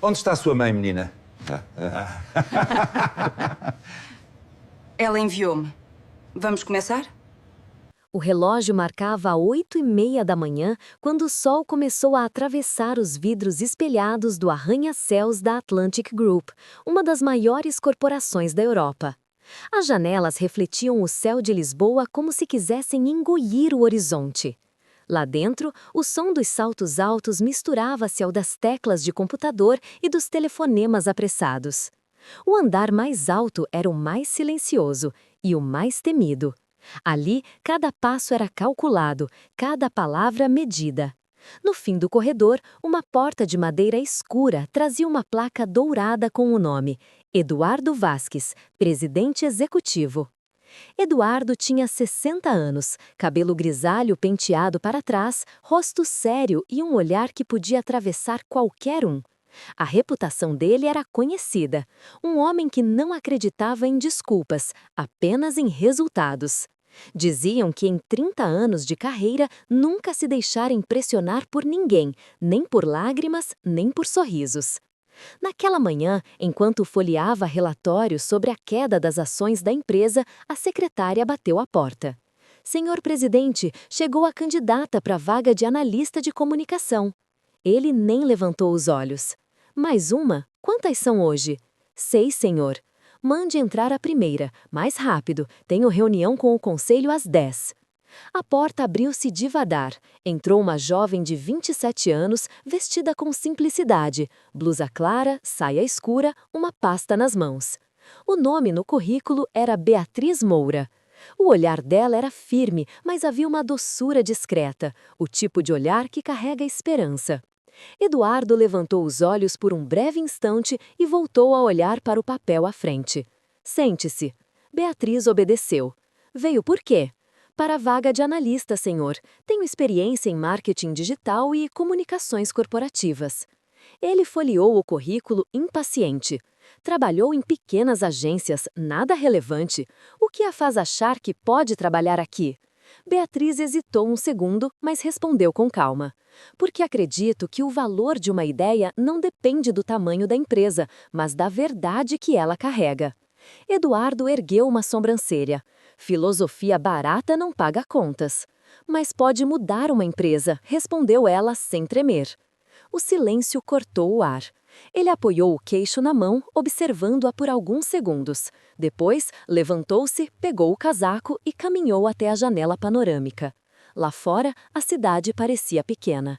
Onde está a sua mãe, menina? Ela enviou-me. Vamos começar? O relógio marcava 8h30 da manhã quando o sol começou a atravessar os vidros espelhados do arranha-céus da Atlantic Group, uma das maiores corporações da Europa. As janelas refletiam o céu de Lisboa como se quisessem engolir o horizonte. Lá dentro, o som dos saltos altos misturava-se ao das teclas de computador e dos telefonemas apressados. O andar mais alto era o mais silencioso e o mais temido. Ali, cada passo era calculado, cada palavra medida. No fim do corredor, uma porta de madeira escura trazia uma placa dourada com o nome Eduardo Vasques, presidente executivo. Eduardo tinha 60 anos, cabelo grisalho penteado para trás, rosto sério e um olhar que podia atravessar qualquer um. A reputação dele era conhecida, um homem que não acreditava em desculpas, apenas em resultados. Diziam que em 30 anos de carreira nunca se deixara impressionar por ninguém, nem por lágrimas, nem por sorrisos. Naquela manhã, enquanto folheava relatórios sobre a queda das ações da empresa, a secretária bateu à porta. Senhor presidente, chegou a candidata para a vaga de analista de comunicação. Ele nem levantou os olhos. Mais uma? Quantas são hoje? 6, senhor. Mande entrar a primeira, mais rápido, tenho reunião com o conselho às 10. A porta abriu-se devagar. Entrou uma jovem de 27 anos, vestida com simplicidade, blusa clara, saia escura, uma pasta nas mãos. O nome no currículo era Beatriz Moura. O olhar dela era firme, mas havia uma doçura discreta, o tipo de olhar que carrega esperança. Eduardo levantou os olhos por um breve instante e voltou a olhar para o papel à frente. Sente-se. Beatriz obedeceu. Veio por quê? Para a vaga de analista, senhor. Tenho experiência em marketing digital e comunicações corporativas. Ele folheou o currículo impaciente. Trabalhou em pequenas agências, nada relevante. O que a faz achar que pode trabalhar aqui? Beatriz hesitou um segundo, mas respondeu com calma. Porque acredito que o valor de uma ideia não depende do tamanho da empresa, mas da verdade que ela carrega. Eduardo ergueu uma sobrancelha. Filosofia barata não paga contas. Mas pode mudar uma empresa, respondeu ela sem tremer. O silêncio cortou o ar. Ele apoiou o queixo na mão, observando-a por alguns segundos. Depois, levantou-se, pegou o casaco e caminhou até a janela panorâmica. Lá fora, a cidade parecia pequena.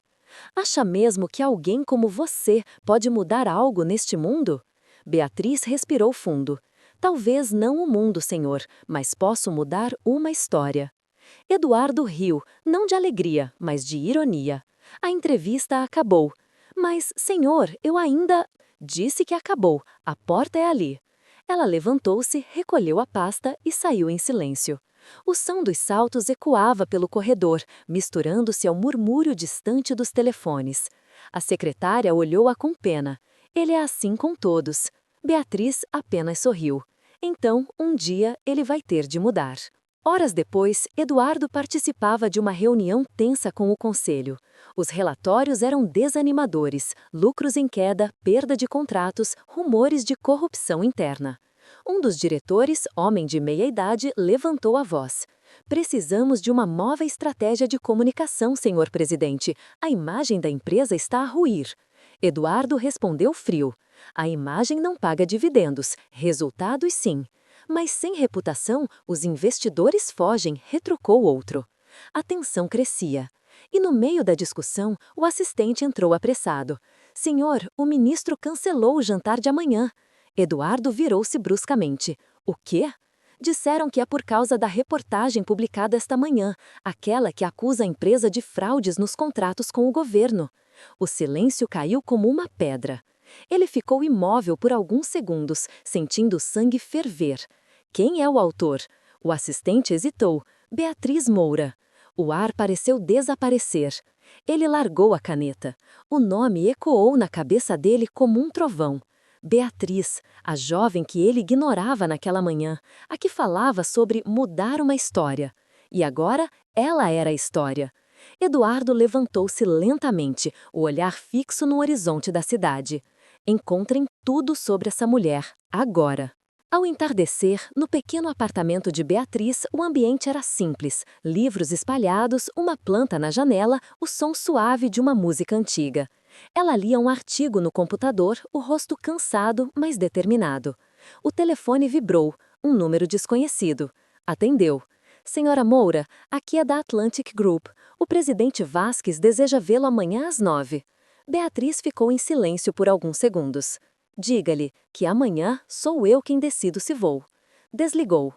Acha mesmo que alguém como você pode mudar algo neste mundo? Beatriz respirou fundo. Talvez não o mundo, senhor, mas posso mudar uma história. Eduardo riu, não de alegria, mas de ironia. A entrevista acabou. Mas, senhor, eu ainda... Disse que acabou. A porta é ali. Ela levantou-se, recolheu a pasta e saiu em silêncio. O som dos saltos ecoava pelo corredor, misturando-se ao murmúrio distante dos telefones. A secretária olhou-a com pena. Ele é assim com todos. Beatriz apenas sorriu. Então, um dia, ele vai ter de mudar. Horas depois, Eduardo participava de uma reunião tensa com o conselho. Os relatórios eram desanimadores, lucros em queda, perda de contratos, rumores de corrupção interna. Um dos diretores, homem de meia-idade, levantou a voz. Precisamos de uma nova estratégia de comunicação, senhor presidente. A imagem da empresa está a ruir. Eduardo respondeu frio. A imagem não paga dividendos, resultados sim. Mas sem reputação, os investidores fogem, retrucou outro. A tensão crescia. E no meio da discussão, o assistente entrou apressado. Senhor, o ministro cancelou o jantar de amanhã. Eduardo virou-se bruscamente. O quê? Disseram que é por causa da reportagem publicada esta manhã, aquela que acusa a empresa de fraudes nos contratos com o governo. O silêncio caiu como uma pedra. Ele ficou imóvel por alguns segundos, sentindo o sangue ferver. Quem é o autor? O assistente hesitou. Beatriz Moura. O ar pareceu desaparecer. Ele largou a caneta. O nome ecoou na cabeça dele como um trovão. Beatriz, a jovem que ele ignorava naquela manhã, a que falava sobre mudar uma história. E agora, ela era a história. Eduardo levantou-se lentamente, o olhar fixo no horizonte da cidade. Encontrem tudo sobre essa mulher, agora. Ao entardecer, no pequeno apartamento de Beatriz, o ambiente era simples. Livros espalhados, uma planta na janela, o som suave de uma música antiga. Ela lia um artigo no computador, o rosto cansado, mas determinado. O telefone vibrou, um número desconhecido. Atendeu. Senhora Moura, aqui é da Atlantic Group. O presidente Vasques deseja vê-lo amanhã às 9. Beatriz ficou em silêncio por alguns segundos. Diga-lhe que amanhã sou eu quem decido se vou. Desligou.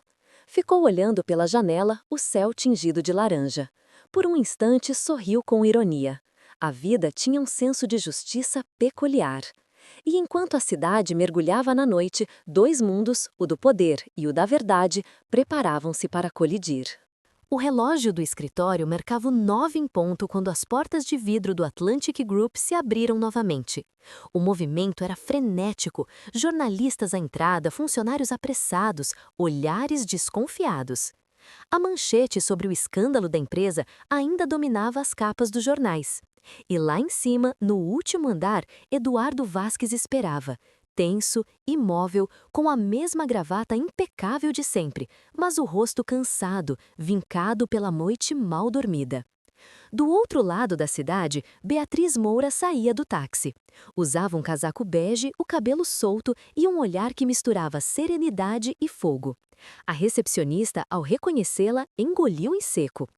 Ficou olhando pela janela, o céu tingido de laranja. Por um instante sorriu com ironia. A vida tinha um senso de justiça peculiar. E enquanto a cidade mergulhava na noite, dois mundos, o do poder e o da verdade, preparavam-se para colidir. O relógio do escritório marcava 9 em ponto quando as portas de vidro do Atlantic Group se abriram novamente. O movimento era frenético, jornalistas à entrada, funcionários apressados, olhares desconfiados. A manchete sobre o escândalo da empresa ainda dominava as capas dos jornais. E lá em cima, no último andar, Eduardo Vasques esperava, tenso, imóvel, com a mesma gravata impecável de sempre, mas o rosto cansado, vincado pela noite mal dormida. Do outro lado da cidade, Beatriz Moura saía do táxi. Usava um casaco bege, o cabelo solto e um olhar que misturava serenidade e fogo. A recepcionista, ao reconhecê-la, engoliu em seco.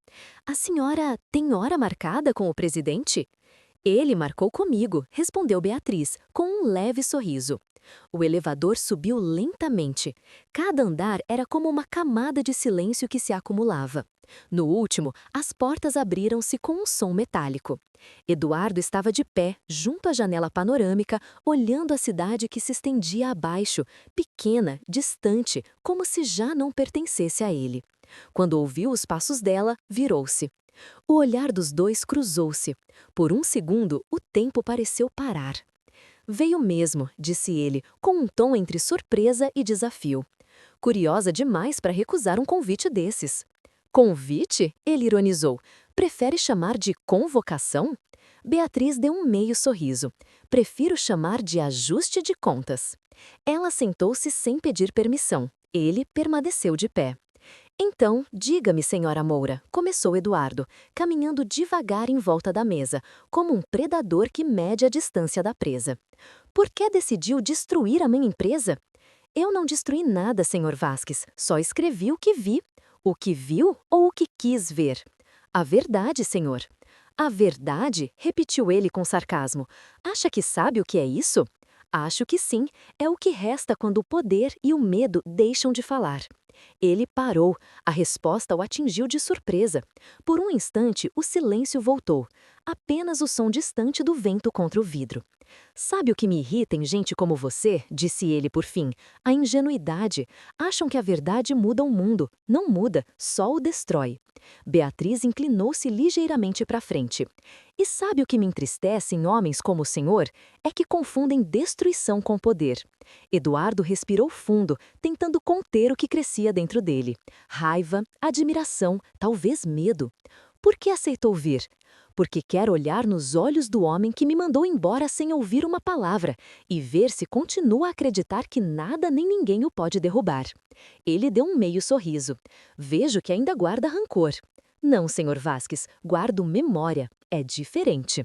"A senhora tem hora marcada com o presidente?" "Ele marcou comigo", respondeu Beatriz, com um leve sorriso. O elevador subiu lentamente. Cada andar era como uma camada de silêncio que se acumulava. No último, as portas abriram-se com um som metálico. Eduardo estava de pé, junto à janela panorâmica, olhando a cidade que se estendia abaixo, pequena, distante, como se já não pertencesse a ele. Quando ouviu os passos dela, virou-se. O olhar dos dois cruzou-se. Por um segundo, o tempo pareceu parar. "Veio mesmo", disse ele, com um tom entre surpresa e desafio. "Curiosa demais para recusar um convite desses." "Convite?" ele ironizou. "Prefere chamar de convocação?" Beatriz deu um meio sorriso. "Prefiro chamar de ajuste de contas." Ela sentou-se sem pedir permissão. Ele permaneceu de pé. "Então, diga-me, senhora Moura", começou Eduardo, caminhando devagar em volta da mesa, como um predador que mede a distância da presa. "Por que decidiu destruir a minha empresa?" "Eu não destruí nada, senhor Vasques, só escrevi o que vi." "O que viu ou o que quis ver?" "A verdade, senhor." "A verdade?", repetiu ele com sarcasmo. "Acha que sabe o que é isso?" "Acho que sim, é o que resta quando o poder e o medo deixam de falar." Ele parou. A resposta o atingiu de surpresa. Por um instante, o silêncio voltou. Apenas o som distante do vento contra o vidro. "Sabe o que me irrita em gente como você?", disse ele por fim. "A ingenuidade. Acham que a verdade muda o mundo. Não muda, só o destrói." Beatriz inclinou-se ligeiramente para frente. "E sabe o que me entristece em homens como o senhor? É que confundem destruição com poder." Eduardo respirou fundo, tentando conter o que crescia dentro dele. Raiva, admiração, talvez medo. "Por que aceitou vir?" "Porque quero olhar nos olhos do homem que me mandou embora sem ouvir uma palavra e ver se continua a acreditar que nada nem ninguém o pode derrubar." Ele deu um meio sorriso. "Vejo que ainda guarda rancor." "Não, senhor Vasques, guardo memória. É diferente."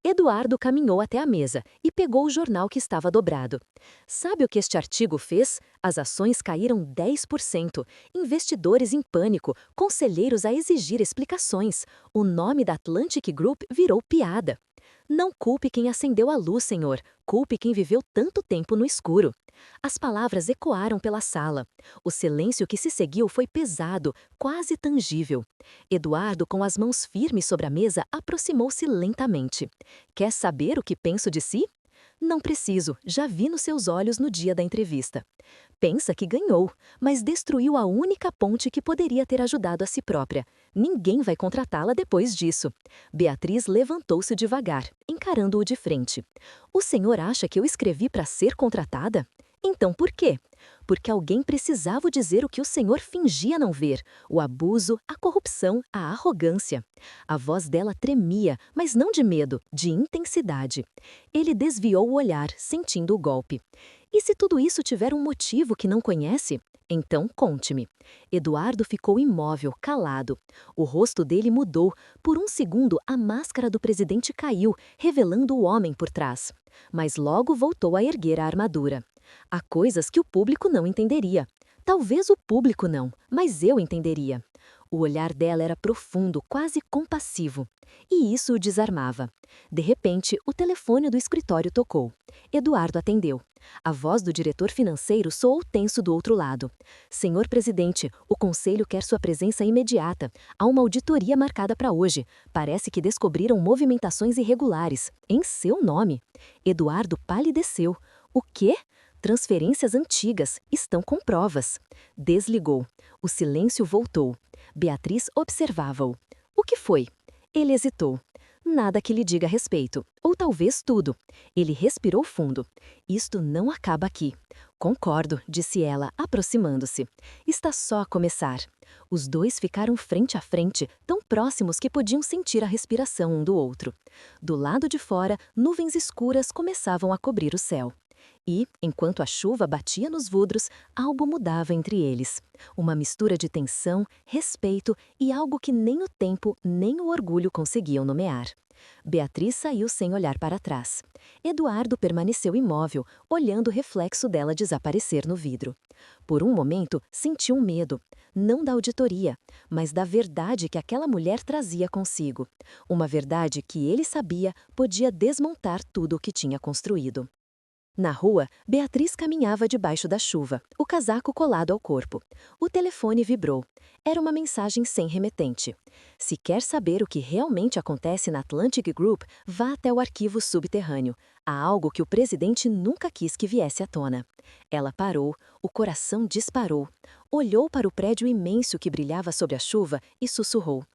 Eduardo caminhou até a mesa e pegou o jornal que estava dobrado. "Sabe o que este artigo fez? As ações caíram 10%. Investidores em pânico, conselheiros a exigir explicações. O nome da Atlantic Group virou piada." "Não culpe quem acendeu a luz, senhor. Culpe quem viveu tanto tempo no escuro." As palavras ecoaram pela sala. O silêncio que se seguiu foi pesado, quase tangível. Eduardo, com as mãos firmes sobre a mesa, aproximou-se lentamente. "Quer saber o que penso de si?" "Não preciso, já vi nos seus olhos no dia da entrevista." "Pensa que ganhou, mas destruiu a única ponte que poderia ter ajudado a si própria. Ninguém vai contratá-la depois disso." Beatriz levantou-se devagar, encarando-o de frente. "O senhor acha que eu escrevi para ser contratada?" Então por quê? Porque alguém precisava dizer o que o senhor fingia não ver: o abuso, a corrupção, a arrogância. A voz dela tremia, mas não de medo, de intensidade. Ele desviou o olhar, sentindo o golpe. E se tudo isso tiver um motivo que não conhece? Então conte-me. Eduardo ficou imóvel, calado. O rosto dele mudou. Por um segundo, a máscara do presidente caiu, revelando o homem por trás. Mas logo voltou a erguer a armadura. Há coisas que o público não entenderia. Talvez o público não, mas eu entenderia. O olhar dela era profundo, quase compassivo. E isso o desarmava. De repente, o telefone do escritório tocou. Eduardo atendeu. A voz do diretor financeiro soou tenso do outro lado. Senhor presidente, o conselho quer sua presença imediata. Há uma auditoria marcada para hoje. Parece que descobriram movimentações irregulares. Em seu nome. Eduardo palideceu. O quê? Transferências antigas, estão com provas. Desligou. O silêncio voltou. Beatriz observava-o. O que foi? Ele hesitou. Nada que lhe diga a respeito. Ou talvez tudo. Ele respirou fundo. Isto não acaba aqui. Concordo, disse ela, aproximando-se. Está só a começar. Os dois ficaram frente a frente, tão próximos que podiam sentir a respiração um do outro. Do lado de fora, nuvens escuras começavam a cobrir o céu. E, enquanto a chuva batia nos vidros, algo mudava entre eles. Uma mistura de tensão, respeito e algo que nem o tempo nem o orgulho conseguiam nomear. Beatriz saiu sem olhar para trás. Eduardo permaneceu imóvel, olhando o reflexo dela desaparecer no vidro. Por um momento, sentiu um medo. Não da auditoria, mas da verdade que aquela mulher trazia consigo. Uma verdade que ele sabia podia desmontar tudo o que tinha construído. Na rua, Beatriz caminhava debaixo da chuva, o casaco colado ao corpo. O telefone vibrou. Era uma mensagem sem remetente. Se quer saber o que realmente acontece na Atlantic Group, vá até o arquivo subterrâneo. Há algo que o presidente nunca quis que viesse à tona. Ela parou, o coração disparou. Olhou para o prédio imenso que brilhava sob a chuva e sussurrou.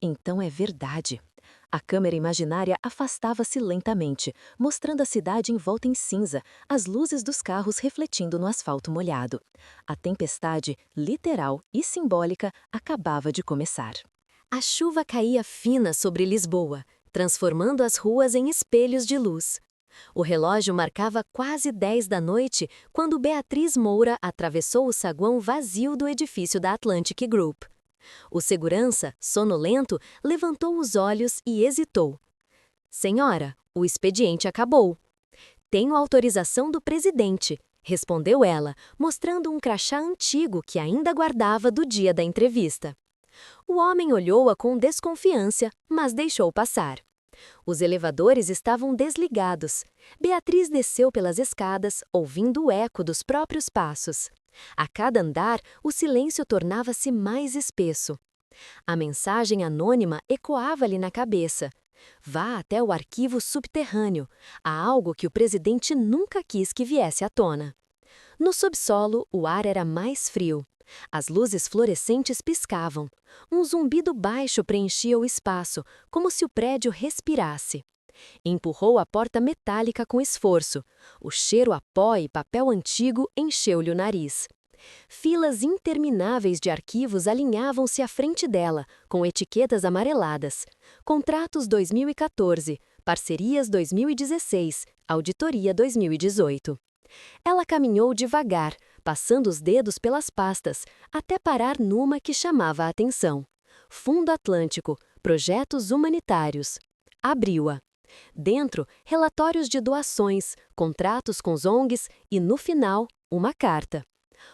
Então é verdade. A câmera imaginária afastava-se lentamente, mostrando a cidade em volta em cinza, as luzes dos carros refletindo no asfalto molhado. A tempestade, literal e simbólica, acabava de começar. A chuva caía fina sobre Lisboa, transformando as ruas em espelhos de luz. O relógio marcava quase 10 da noite quando Beatriz Moura atravessou o saguão vazio do edifício da Atlantic Group. O segurança, sonolento, levantou os olhos e hesitou. Senhora, o expediente acabou. Tenho autorização do presidente, respondeu ela, mostrando um crachá antigo que ainda guardava do dia da entrevista. O homem olhou-a com desconfiança, mas deixou passar. Os elevadores estavam desligados. Beatriz desceu pelas escadas, ouvindo o eco dos próprios passos. A cada andar, o silêncio tornava-se mais espesso. A mensagem anônima ecoava-lhe na cabeça. Vá até o arquivo subterrâneo. Há algo que o presidente nunca quis que viesse à tona. No subsolo, o ar era mais frio. As luzes fluorescentes piscavam. Um zumbido baixo preenchia o espaço, como se o prédio respirasse. Empurrou a porta metálica com esforço. O cheiro a pó e papel antigo encheu-lhe o nariz. Filas intermináveis de arquivos alinhavam-se à frente dela, com etiquetas amareladas. Contratos 2014, Parcerias 2016, Auditoria 2018. Ela caminhou devagar, passando os dedos pelas pastas, até parar numa que chamava a atenção. Fundo Atlântico, Projetos Humanitários. Abriu-a. Dentro, relatórios de doações, contratos com ONGs e, no final, uma carta.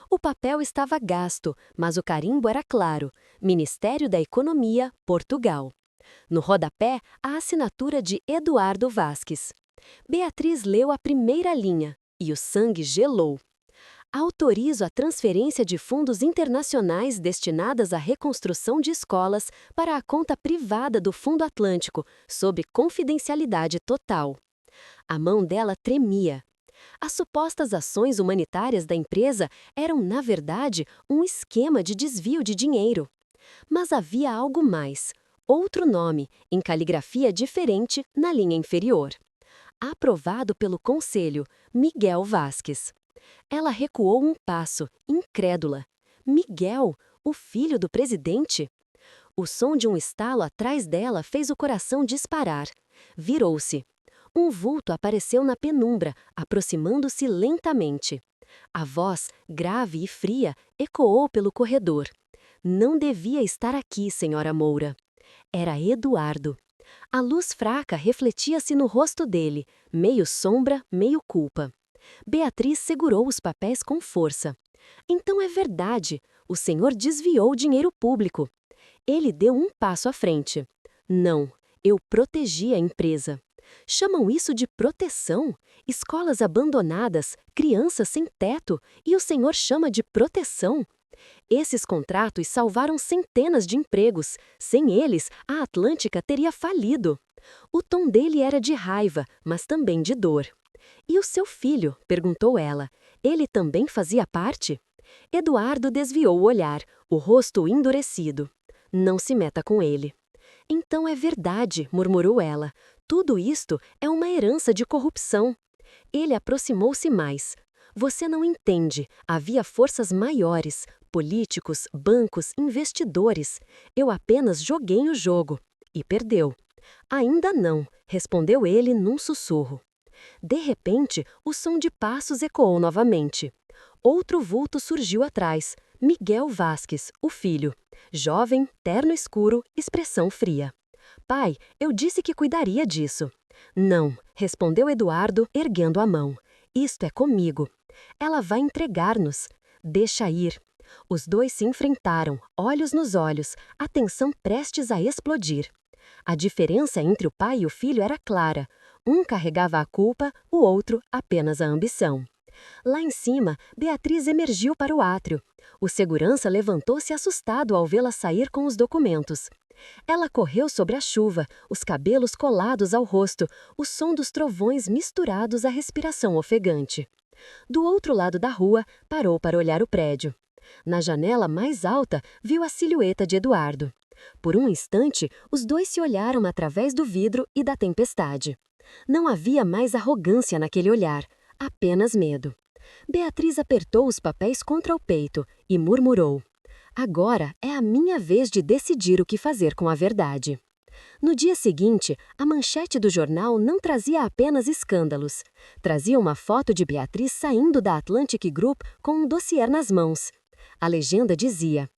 O papel estava gasto, mas o carimbo era claro: Ministério da Economia, Portugal. No rodapé, a assinatura de Eduardo Vasques. Beatriz leu a primeira linha, e o sangue gelou. Autorizo a transferência de fundos internacionais destinadas à reconstrução de escolas para a conta privada do Fundo Atlântico, sob confidencialidade total. A mão dela tremia. As supostas ações humanitárias da empresa eram, na verdade, um esquema de desvio de dinheiro. Mas havia algo mais. Outro nome, em caligrafia diferente, na linha inferior. Aprovado pelo Conselho, Miguel Vasques. Ela recuou um passo, incrédula. Miguel, o filho do presidente? O som de um estalo atrás dela fez o coração disparar. Virou-se. Um vulto apareceu na penumbra, aproximando-se lentamente. A voz, grave e fria, ecoou pelo corredor. Não devia estar aqui, senhora Moura. Era Eduardo. A luz fraca refletia-se no rosto dele, meio sombra, meio culpa. Beatriz segurou os papéis com força. Então é verdade, o senhor desviou dinheiro público. Ele deu um passo à frente. Não, eu protegi a empresa. Chamam isso de proteção? Escolas abandonadas, crianças sem teto, e o senhor chama de proteção? Esses contratos salvaram centenas de empregos. Sem eles, a Atlântica teria falido. O tom dele era de raiva, mas também de dor. E o seu filho? Perguntou ela. Ele também fazia parte? Eduardo desviou o olhar, o rosto endurecido. Não se meta com ele. Então é verdade, murmurou ela. Tudo isto é uma herança de corrupção. Ele aproximou-se mais. Você não entende. Havia forças maiores, políticos, bancos, investidores. Eu apenas joguei o jogo. E perdeu. Ainda não, respondeu ele num sussurro. De repente, o som de passos ecoou novamente. Outro vulto surgiu atrás. Miguel Vasques, o filho. Jovem, terno escuro, expressão fria. Pai, eu disse que cuidaria disso. Não, respondeu Eduardo, erguendo a mão. Isto é comigo. Ela vai entregar-nos. Deixa ir. Os dois se enfrentaram, olhos nos olhos, a tensão prestes a explodir. A diferença entre o pai e o filho era clara. Um carregava a culpa, o outro apenas a ambição. Lá em cima, Beatriz emergiu para o átrio. O segurança levantou-se assustado ao vê-la sair com os documentos. Ela correu sobre a chuva, os cabelos colados ao rosto, o som dos trovões misturados à respiração ofegante. Do outro lado da rua, parou para olhar o prédio. Na janela mais alta, viu a silhueta de Eduardo. Por um instante, os dois se olharam através do vidro e da tempestade. Não havia mais arrogância naquele olhar, apenas medo. Beatriz apertou os papéis contra o peito e murmurou: agora é a minha vez de decidir o que fazer com a verdade. No dia seguinte, a manchete do jornal não trazia apenas escândalos. Trazia uma foto de Beatriz saindo da Atlantic Group com um dossiê nas mãos. A legenda dizia: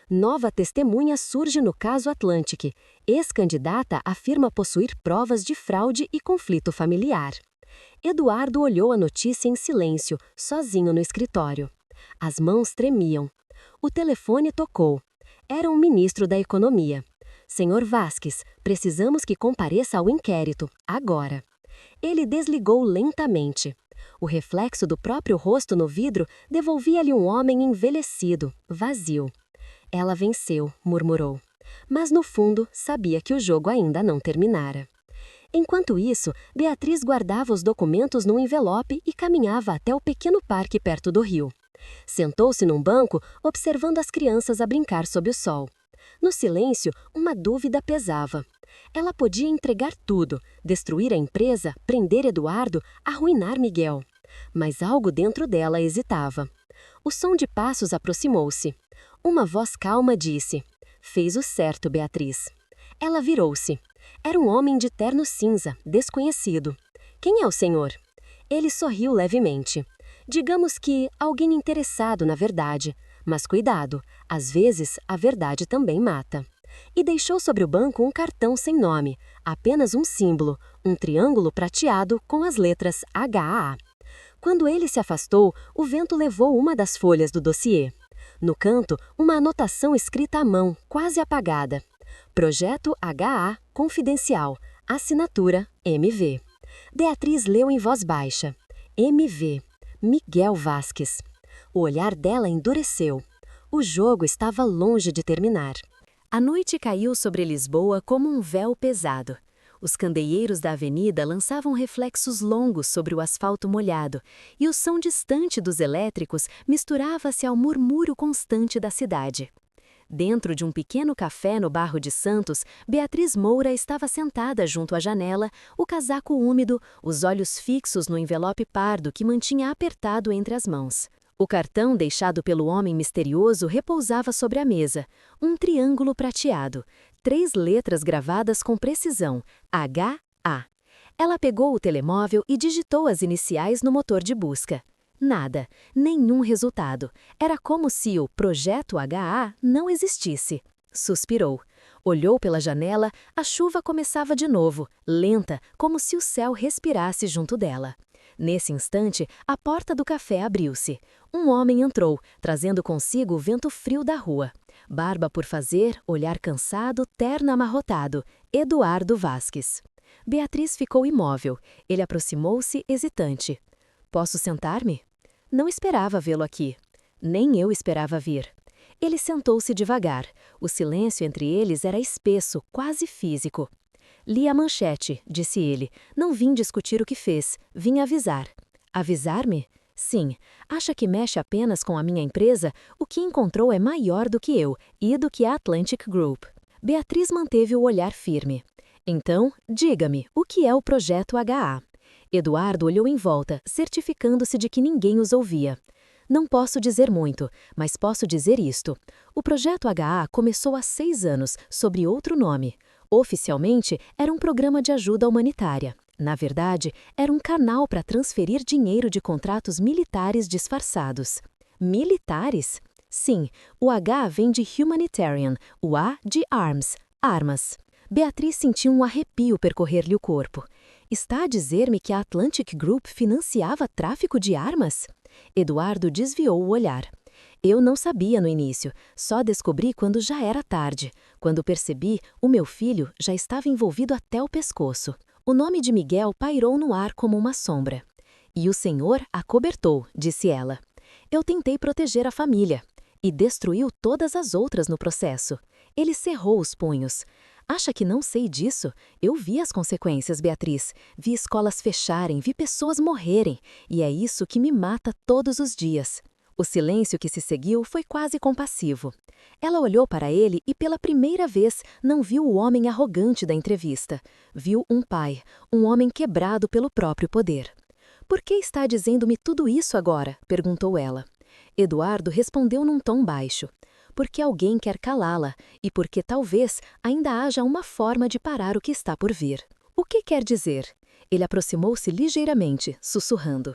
nova testemunha surge no caso Atlantic. Ex-candidata afirma possuir provas de fraude e conflito familiar. Eduardo olhou a notícia em silêncio, sozinho no escritório. As mãos tremiam. O telefone tocou. Era um ministro da Economia. Senhor Vasques, precisamos que compareça ao inquérito, agora. Ele desligou lentamente. O reflexo do próprio rosto no vidro devolvia-lhe um homem envelhecido, vazio. Ela venceu, murmurou. Mas no fundo, sabia que o jogo ainda não terminara. Enquanto isso, Beatriz guardava os documentos num envelope e caminhava até o pequeno parque perto do rio. Sentou-se num banco, observando as crianças a brincar sob o sol. No silêncio, uma dúvida pesava. Ela podia entregar tudo, destruir a empresa, prender Eduardo, arruinar Miguel. Mas algo dentro dela hesitava. O som de passos aproximou-se. Uma voz calma disse: fez o certo, Beatriz. Ela virou-se. Era um homem de terno cinza, desconhecido. Quem é o senhor? Ele sorriu levemente. Digamos que alguém interessado na verdade. Mas cuidado, às vezes a verdade também mata. E deixou sobre o banco um cartão sem nome, apenas um símbolo, um triângulo prateado com as letras HAA. Quando ele se afastou, o vento levou uma das folhas do dossiê. No canto, uma anotação escrita à mão, quase apagada. Projeto HA Confidencial. Assinatura MV. Beatriz leu em voz baixa. MV. Miguel Vasques. O olhar dela endureceu. O jogo estava longe de terminar. A noite caiu sobre Lisboa como um véu pesado. Os candeeiros da avenida lançavam reflexos longos sobre o asfalto molhado, e o som distante dos elétricos misturava-se ao murmúrio constante da cidade. Dentro de um pequeno café no bairro de Santos, Beatriz Moura estava sentada junto à janela, o casaco úmido, os olhos fixos no envelope pardo que mantinha apertado entre as mãos. O cartão deixado pelo homem misterioso repousava sobre a mesa, um triângulo prateado, 3 letras gravadas com precisão, HA. Ela pegou o telemóvel e digitou as iniciais no motor de busca. Nada, nenhum resultado. Era como se o Projeto HA não existisse. Suspirou. Olhou pela janela, a chuva começava de novo, lenta, como se o céu respirasse junto dela. Nesse instante, a porta do café abriu-se. Um homem entrou, trazendo consigo o vento frio da rua. Barba por fazer, olhar cansado, terno amarrotado. Eduardo Vasques. Beatriz ficou imóvel. Ele aproximou-se, hesitante. "Posso sentar-me?" Não esperava vê-lo aqui. Nem eu esperava vir. Ele sentou-se devagar. O silêncio entre eles era espesso, quase físico. "Li a manchete", disse ele. "Não vim discutir o que fez. Vim avisar." "Avisar-me?" "Sim. Acha que mexe apenas com a minha empresa? O que encontrou é maior do que eu e do que a Atlantic Group." Beatriz manteve o olhar firme. "Então, diga-me, o que é o Projeto HA?" Eduardo olhou em volta, certificando-se de que ninguém os ouvia. "Não posso dizer muito, mas posso dizer isto. O Projeto HA começou há 6 anos, sob outro nome. Oficialmente, era um programa de ajuda humanitária. Na verdade, era um canal para transferir dinheiro de contratos militares disfarçados." Militares? Sim, o H vem de Humanitarian, o A de Arms, armas. Beatriz sentiu um arrepio percorrer-lhe o corpo. "Está a dizer-me que a Atlantic Group financiava tráfico de armas?" Eduardo desviou o olhar. "Eu não sabia no início, só descobri quando já era tarde. Quando percebi, o meu filho já estava envolvido até o pescoço." O nome de Miguel pairou no ar como uma sombra. "E o senhor acobertou", disse ela. "Eu tentei proteger a família." "E destruiu todas as outras no processo." Ele cerrou os punhos. "Acha que não sei disso? Eu vi as consequências, Beatriz. Vi escolas fecharem, vi pessoas morrerem. E é isso que me mata todos os dias." O silêncio que se seguiu foi quase compassivo. Ela olhou para ele e pela primeira vez não viu o homem arrogante da entrevista. Viu um pai, um homem quebrado pelo próprio poder. "Por que está dizendo-me tudo isso agora?" perguntou ela. Eduardo respondeu num tom baixo. "Porque alguém quer calá-la, e porque talvez ainda haja uma forma de parar o que está por vir." "O que quer dizer?" Ele aproximou-se ligeiramente, sussurrando.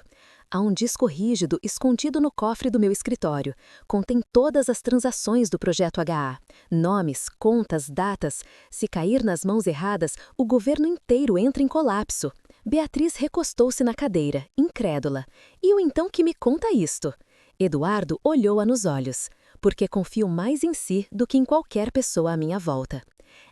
"Há um disco rígido escondido no cofre do meu escritório. Contém todas as transações do Projeto HA. Nomes, contas, datas. Se cair nas mãos erradas, o governo inteiro entra em colapso." Beatriz recostou-se na cadeira, incrédula. "E o então que me conta isto?" Eduardo olhou-a nos olhos. "Porque confio mais em si do que em qualquer pessoa à minha volta."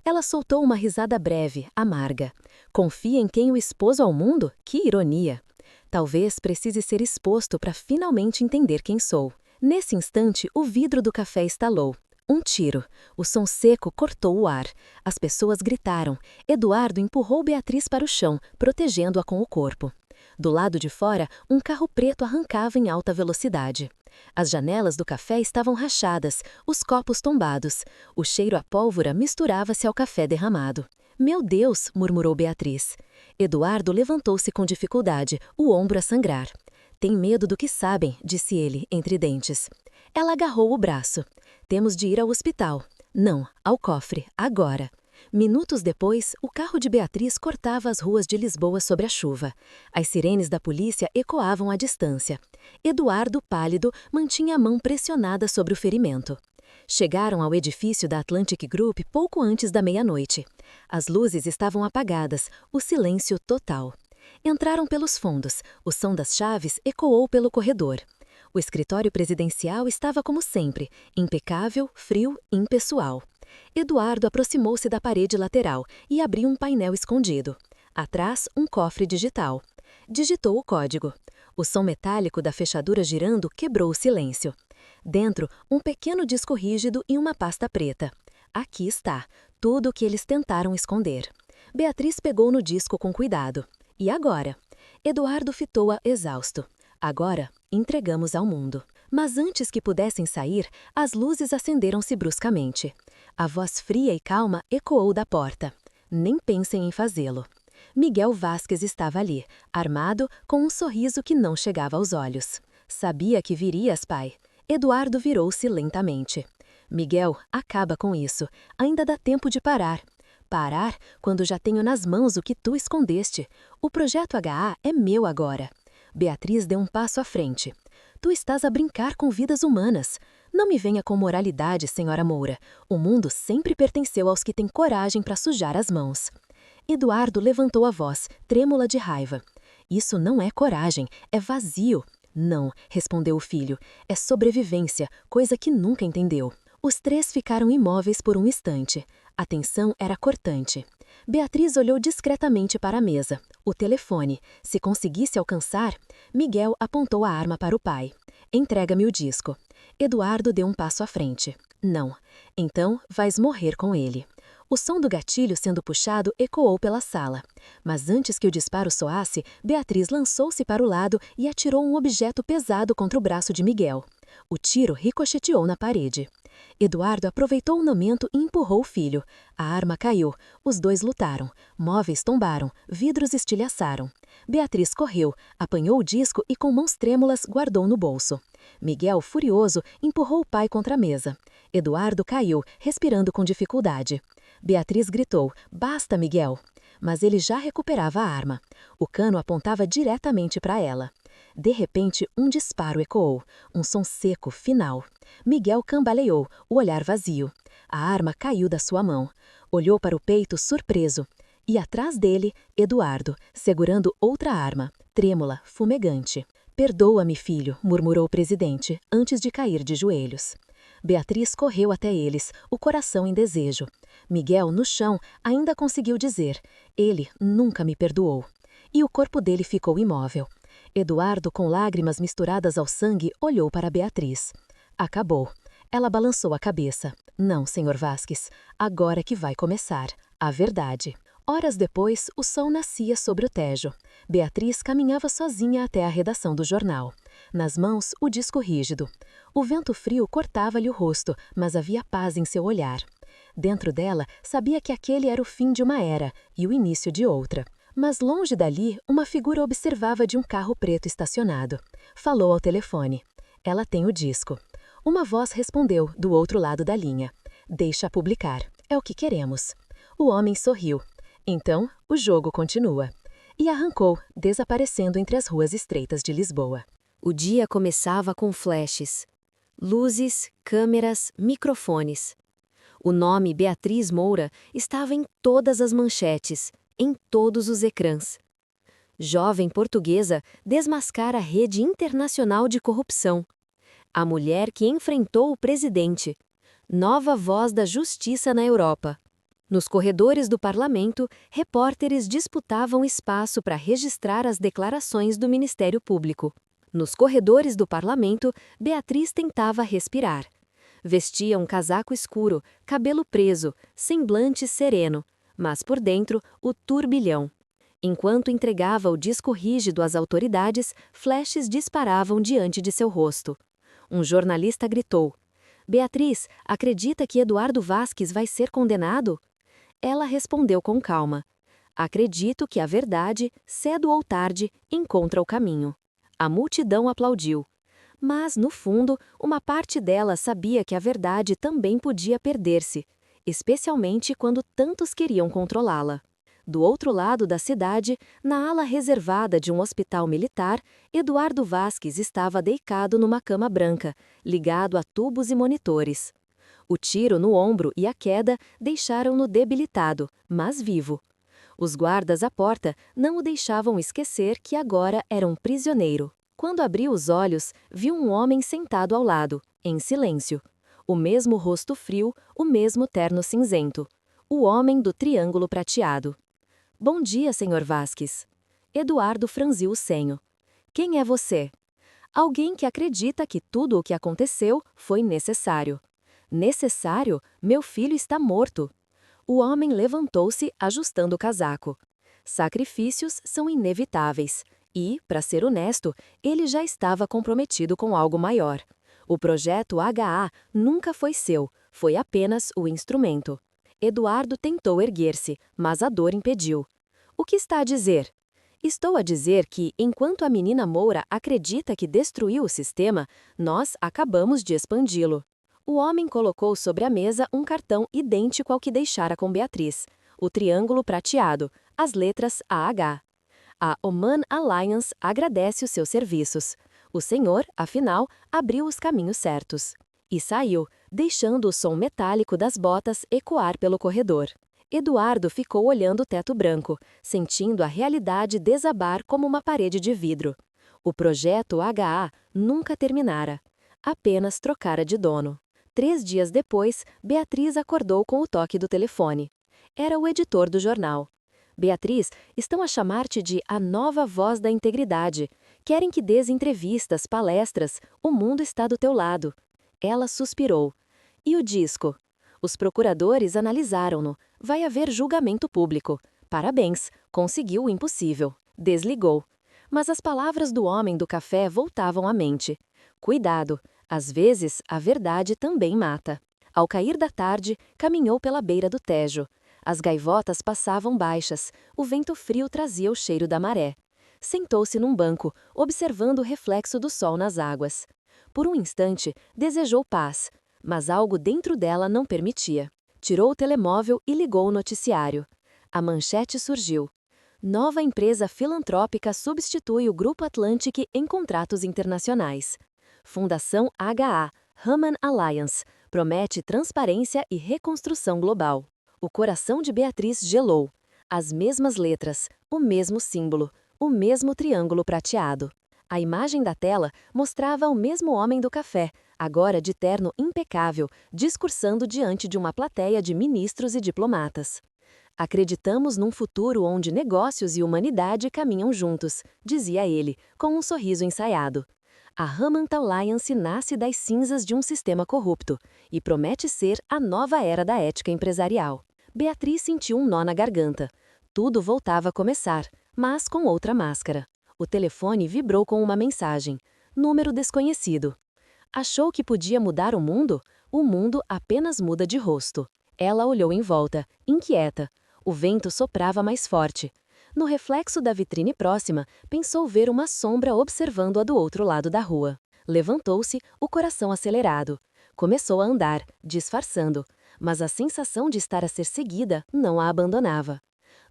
Ela soltou uma risada breve, amarga. "Confia em quem o expôs ao mundo? Que ironia!" "Talvez precise ser exposto para finalmente entender quem sou." Nesse instante, o vidro do café estalou. Um tiro. O som seco cortou o ar. As pessoas gritaram. Eduardo empurrou Beatriz para o chão, protegendo-a com o corpo. Do lado de fora, um carro preto arrancava em alta velocidade. As janelas do café estavam rachadas, os copos tombados. O cheiro a pólvora misturava-se ao café derramado. "Meu Deus!" murmurou Beatriz. Eduardo levantou-se com dificuldade, o ombro a sangrar. "Tem medo do que sabem", disse ele, entre dentes. Ela agarrou o braço. "Temos de ir ao hospital." "Não, ao cofre, agora." Minutos depois, o carro de Beatriz cortava as ruas de Lisboa sobre a chuva. As sirenes da polícia ecoavam à distância. Eduardo, pálido, mantinha a mão pressionada sobre o ferimento. Chegaram ao edifício da Atlantic Group pouco antes da meia-noite. As luzes estavam apagadas, o silêncio total. Entraram pelos fundos, o som das chaves ecoou pelo corredor. O escritório presidencial estava como sempre, impecável, frio, impessoal. Eduardo aproximou-se da parede lateral e abriu um painel escondido. Atrás, um cofre digital. Digitou o código. O som metálico da fechadura girando quebrou o silêncio. Dentro, um pequeno disco rígido e uma pasta preta. Aqui está, tudo o que eles tentaram esconder. Beatriz pegou no disco com cuidado. E agora? Eduardo fitou-a exausto. Agora, entregamos ao mundo. Mas antes que pudessem sair, as luzes acenderam-se bruscamente. A voz fria e calma ecoou da porta. Nem pensem em fazê-lo. Miguel Vasquez estava ali, armado, com um sorriso que não chegava aos olhos. Sabia que virias, pai. Eduardo virou-se lentamente. Miguel, acaba com isso. Ainda dá tempo de parar. Parar quando já tenho nas mãos o que tu escondeste. O projeto HA é meu agora. Beatriz deu um passo à frente. Tu estás a brincar com vidas humanas. Não me venha com moralidade, senhora Moura. O mundo sempre pertenceu aos que têm coragem para sujar as mãos. Eduardo levantou a voz, trêmula de raiva. Isso não é coragem, é vazio. Não, respondeu o filho, é sobrevivência, coisa que nunca entendeu. Os três ficaram imóveis por um instante. A tensão era cortante. Beatriz olhou discretamente para a mesa. O telefone. Se conseguisse alcançar, Miguel apontou a arma para o pai. Entrega-me o disco. Eduardo deu um passo à frente. Não. Então, vais morrer com ele. O som do gatilho sendo puxado ecoou pela sala. Mas antes que o disparo soasse, Beatriz lançou-se para o lado e atirou um objeto pesado contra o braço de Miguel. O tiro ricocheteou na parede. Eduardo aproveitou o momento e empurrou o filho. A arma caiu. Os dois lutaram. Móveis tombaram. Vidros estilhaçaram. Beatriz correu, apanhou o disco e com mãos trêmulas guardou no bolso. Miguel, furioso, empurrou o pai contra a mesa. Eduardo caiu, respirando com dificuldade. Beatriz gritou, basta, Miguel! Mas ele já recuperava a arma. O cano apontava diretamente para ela. De repente, um disparo ecoou, um som seco, final. Miguel cambaleou, o olhar vazio. A arma caiu da sua mão. Olhou para o peito surpreso. E atrás dele, Eduardo, segurando outra arma, trêmula, fumegante. Perdoa-me, filho, murmurou o presidente, antes de cair de joelhos. Beatriz correu até eles, o coração em desejo. Miguel, no chão, ainda conseguiu dizer, ele nunca me perdoou. E o corpo dele ficou imóvel. Eduardo, com lágrimas misturadas ao sangue, olhou para Beatriz. Acabou. Ela balançou a cabeça. Não, senhor Vasquez, agora que vai começar. A verdade. Horas depois, o sol nascia sobre o Tejo. Beatriz caminhava sozinha até a redação do jornal. Nas mãos, o disco rígido. O vento frio cortava-lhe o rosto, mas havia paz em seu olhar. Dentro dela, sabia que aquele era o fim de uma era e o início de outra. Mas longe dali, uma figura observava de um carro preto estacionado. Falou ao telefone. Ela tem o disco. Uma voz respondeu, do outro lado da linha. Deixa publicar. É o que queremos. O homem sorriu. Então, o jogo continua. E arrancou, desaparecendo entre as ruas estreitas de Lisboa. O dia começava com flashes. Luzes, câmeras, microfones. O nome Beatriz Moura estava em todas as manchetes, em todos os ecrãs. Jovem portuguesa desmascara a rede internacional de corrupção. A mulher que enfrentou o presidente. Nova voz da justiça na Europa. Nos corredores do parlamento, repórteres disputavam espaço para registrar as declarações do Ministério Público. Nos corredores do parlamento, Beatriz tentava respirar. Vestia um casaco escuro, cabelo preso, semblante sereno, mas por dentro, o turbilhão. Enquanto entregava o disco rígido às autoridades, flashes disparavam diante de seu rosto. Um jornalista gritou: Beatriz, acredita que Eduardo Vasquez vai ser condenado? Ela respondeu com calma: acredito que a verdade, cedo ou tarde, encontra o caminho. A multidão aplaudiu. Mas, no fundo, uma parte dela sabia que a verdade também podia perder-se, especialmente quando tantos queriam controlá-la. Do outro lado da cidade, na ala reservada de um hospital militar, Eduardo Vasquez estava deitado numa cama branca, ligado a tubos e monitores. O tiro no ombro e a queda deixaram-no debilitado, mas vivo. Os guardas à porta não o deixavam esquecer que agora era um prisioneiro. Quando abriu os olhos, viu um homem sentado ao lado, em silêncio. O mesmo rosto frio, o mesmo terno cinzento. O homem do triângulo prateado. Bom dia, senhor Vasquez. Eduardo franziu o senho. Quem é você? Alguém que acredita que tudo o que aconteceu foi necessário. Necessário? Meu filho está morto. O homem levantou-se, ajustando o casaco. Sacrifícios são inevitáveis. E, para ser honesto, ele já estava comprometido com algo maior. O projeto HA nunca foi seu, foi apenas o instrumento. Eduardo tentou erguer-se, mas a dor impediu. O que está a dizer? Estou a dizer que, enquanto a menina Moura acredita que destruiu o sistema, nós acabamos de expandi-lo. O homem colocou sobre a mesa um cartão idêntico ao que deixara com Beatriz. O triângulo prateado, as letras AH. A Oman Alliance agradece os seus serviços. O senhor, afinal, abriu os caminhos certos. E saiu, deixando o som metálico das botas ecoar pelo corredor. Eduardo ficou olhando o teto branco, sentindo a realidade desabar como uma parede de vidro. O projeto HA nunca terminara. Apenas trocara de dono. 3 dias depois, Beatriz acordou com o toque do telefone. Era o editor do jornal. Beatriz, estão a chamar-te de a nova voz da integridade. Querem que dês entrevistas, palestras. O mundo está do teu lado. Ela suspirou. E o disco? Os procuradores analisaram-no. Vai haver julgamento público. Parabéns, conseguiu o impossível. Desligou. Mas as palavras do homem do café voltavam à mente. Cuidado, às vezes a verdade também mata. Ao cair da tarde, caminhou pela beira do Tejo. As gaivotas passavam baixas, o vento frio trazia o cheiro da maré. Sentou-se num banco, observando o reflexo do sol nas águas. Por um instante, desejou paz, mas algo dentro dela não permitia. Tirou o telemóvel e ligou o noticiário. A manchete surgiu. Nova empresa filantrópica substitui o Grupo Atlantic em contratos internacionais. Fundação HA, Human Alliance, promete transparência e reconstrução global. O coração de Beatriz gelou. As mesmas letras, o mesmo símbolo, o mesmo triângulo prateado. A imagem da tela mostrava o mesmo homem do café, agora de terno impecável, discursando diante de uma plateia de ministros e diplomatas. Acreditamos num futuro onde negócios e humanidade caminham juntos, dizia ele, com um sorriso ensaiado. A Human Alliance nasce das cinzas de um sistema corrupto e promete ser a nova era da ética empresarial. Beatriz sentiu um nó na garganta. Tudo voltava a começar, mas com outra máscara. O telefone vibrou com uma mensagem. Número desconhecido. Achou que podia mudar o mundo? O mundo apenas muda de rosto. Ela olhou em volta, inquieta. O vento soprava mais forte. No reflexo da vitrine próxima, pensou ver uma sombra observando-a do outro lado da rua. Levantou-se, o coração acelerado. Começou a andar, disfarçando, mas a sensação de estar a ser seguida não a abandonava.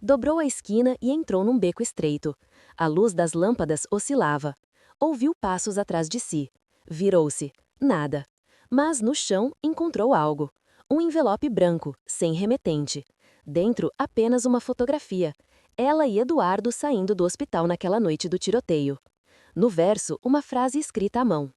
Dobrou a esquina e entrou num beco estreito. A luz das lâmpadas oscilava. Ouviu passos atrás de si. Virou-se. Nada. Mas no chão encontrou algo. Um envelope branco, sem remetente. Dentro, apenas uma fotografia. Ela e Eduardo saindo do hospital naquela noite do tiroteio. No verso, uma frase escrita à mão.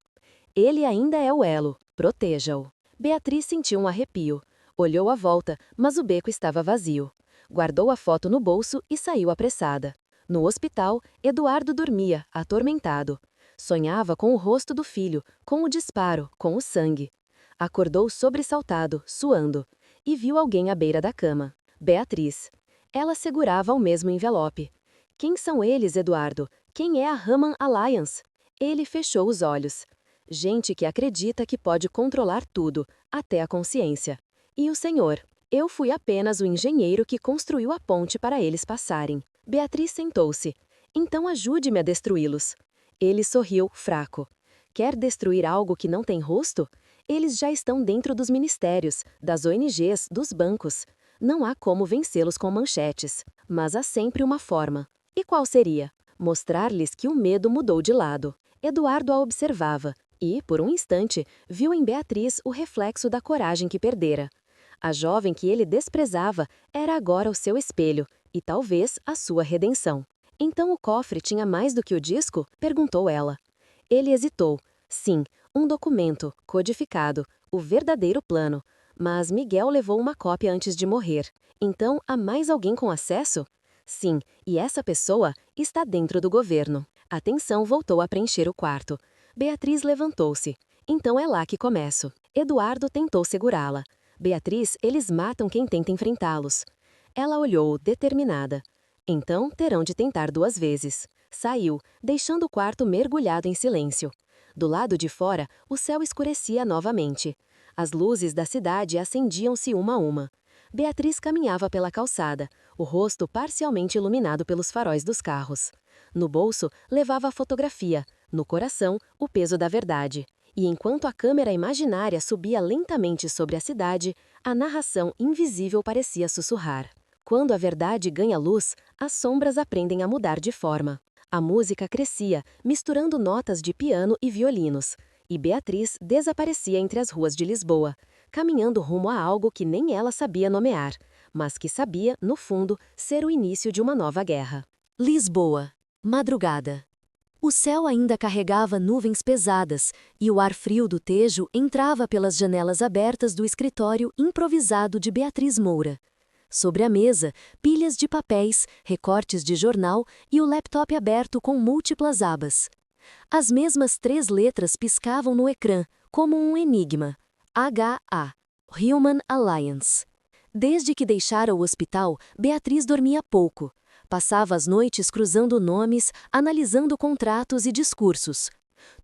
Ele ainda é o elo. Proteja-o. Beatriz sentiu um arrepio. Olhou à volta, mas o beco estava vazio. Guardou a foto no bolso e saiu apressada. No hospital, Eduardo dormia, atormentado. Sonhava com o rosto do filho, com o disparo, com o sangue. Acordou sobressaltado, suando, e viu alguém à beira da cama. Beatriz. Ela segurava o mesmo envelope. Quem são eles, Eduardo? Quem é a Human Alliance? Ele fechou os olhos. Gente que acredita que pode controlar tudo, até a consciência. E o senhor? Eu fui apenas o engenheiro que construiu a ponte para eles passarem. Beatriz sentou-se. Então ajude-me a destruí-los. Ele sorriu, fraco. Quer destruir algo que não tem rosto? Eles já estão dentro dos ministérios, das ONGs, dos bancos. Não há como vencê-los com manchetes. Mas há sempre uma forma. E qual seria? Mostrar-lhes que o medo mudou de lado. Eduardo a observava e, por um instante, viu em Beatriz o reflexo da coragem que perdera. A jovem que ele desprezava era agora o seu espelho e talvez a sua redenção. Então o cofre tinha mais do que o disco? Perguntou ela. Ele hesitou. Sim, um documento, codificado, o verdadeiro plano. Mas Miguel levou uma cópia antes de morrer. Então há mais alguém com acesso? Sim, e essa pessoa está dentro do governo. A tensão voltou a preencher o quarto. Beatriz levantou-se. Então é lá que começo. Eduardo tentou segurá-la. Beatriz, eles matam quem tenta enfrentá-los. Ela olhou, determinada. Então terão de tentar 2 vezes. Saiu, deixando o quarto mergulhado em silêncio. Do lado de fora, o céu escurecia novamente. As luzes da cidade acendiam-se uma a uma. Beatriz caminhava pela calçada, o rosto parcialmente iluminado pelos faróis dos carros. No bolso, levava a fotografia, no coração, o peso da verdade. E enquanto a câmera imaginária subia lentamente sobre a cidade, a narração invisível parecia sussurrar. Quando a verdade ganha luz, as sombras aprendem a mudar de forma. A música crescia, misturando notas de piano e violinos, e Beatriz desaparecia entre as ruas de Lisboa, caminhando rumo a algo que nem ela sabia nomear, mas que sabia, no fundo, ser o início de uma nova guerra. Lisboa. Madrugada. O céu ainda carregava nuvens pesadas e o ar frio do Tejo entrava pelas janelas abertas do escritório improvisado de Beatriz Moura. Sobre a mesa, pilhas de papéis, recortes de jornal e o laptop aberto com múltiplas abas. As mesmas 3 letras piscavam no ecrã, como um enigma. HA. Human Alliance. Desde que deixara o hospital, Beatriz dormia pouco. Passava as noites cruzando nomes, analisando contratos e discursos.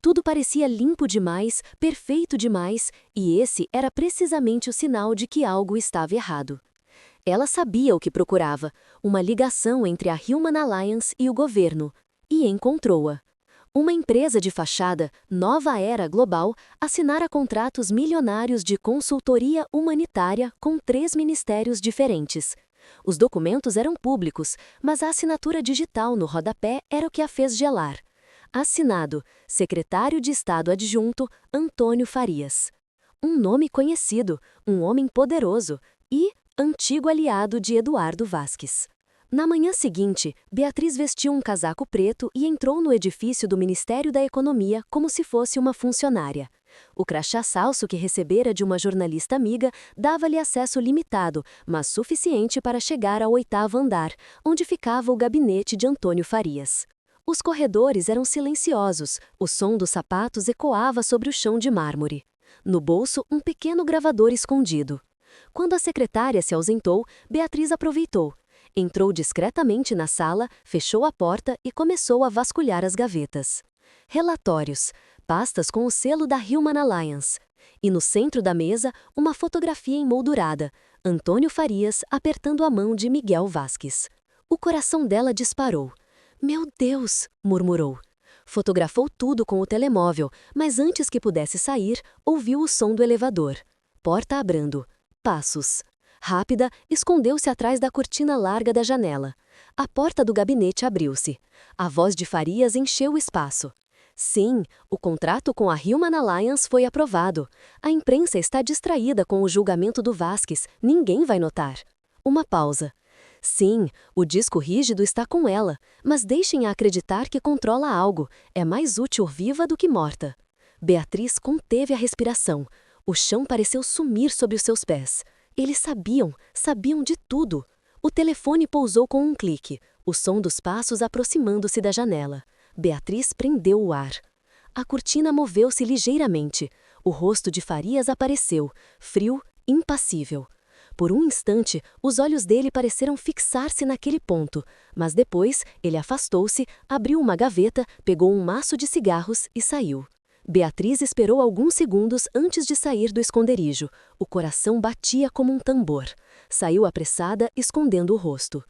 Tudo parecia limpo demais, perfeito demais, e esse era precisamente o sinal de que algo estava errado. Ela sabia o que procurava, uma ligação entre a Human Alliance e o governo, e encontrou-a. Uma empresa de fachada, Nova Era Global, assinara contratos milionários de consultoria humanitária com 3 ministérios diferentes. Os documentos eram públicos, mas a assinatura digital no rodapé era o que a fez gelar. Assinado, Secretário de Estado Adjunto, Antônio Farias. Um nome conhecido, um homem poderoso e antigo aliado de Eduardo Vasques. Na manhã seguinte, Beatriz vestiu um casaco preto e entrou no edifício do Ministério da Economia como se fosse uma funcionária. O crachá salso que recebera de uma jornalista amiga dava-lhe acesso limitado, mas suficiente para chegar ao 8º andar, onde ficava o gabinete de Antônio Farias. Os corredores eram silenciosos, o som dos sapatos ecoava sobre o chão de mármore. No bolso, um pequeno gravador escondido. Quando a secretária se ausentou, Beatriz aproveitou. Entrou discretamente na sala, fechou a porta e começou a vasculhar as gavetas. Relatórios, pastas com o selo da Human Alliance. E no centro da mesa, uma fotografia emoldurada, Antônio Farias apertando a mão de Miguel Vasques. O coração dela disparou. "Meu Deus!" murmurou. Fotografou tudo com o telemóvel, mas antes que pudesse sair, ouviu o som do elevador. Porta abrindo. Passos. Rápida, escondeu-se atrás da cortina larga da janela. A porta do gabinete abriu-se. A voz de Farias encheu o espaço. Sim, o contrato com a Human Alliance foi aprovado. A imprensa está distraída com o julgamento do Vasques, ninguém vai notar. Uma pausa. Sim, o disco rígido está com ela, mas deixem-a acreditar que controla algo. É mais útil viva do que morta. Beatriz conteve a respiração. O chão pareceu sumir sob os seus pés. Eles sabiam de tudo. O telefone pousou com um clique, o som dos passos aproximando-se da janela. Beatriz prendeu o ar. A cortina moveu-se ligeiramente. O rosto de Farias apareceu, frio, impassível. Por um instante, os olhos dele pareceram fixar-se naquele ponto, mas depois ele afastou-se, abriu uma gaveta, pegou um maço de cigarros e saiu. Beatriz esperou alguns segundos antes de sair do esconderijo. O coração batia como um tambor. Saiu apressada, escondendo o rosto.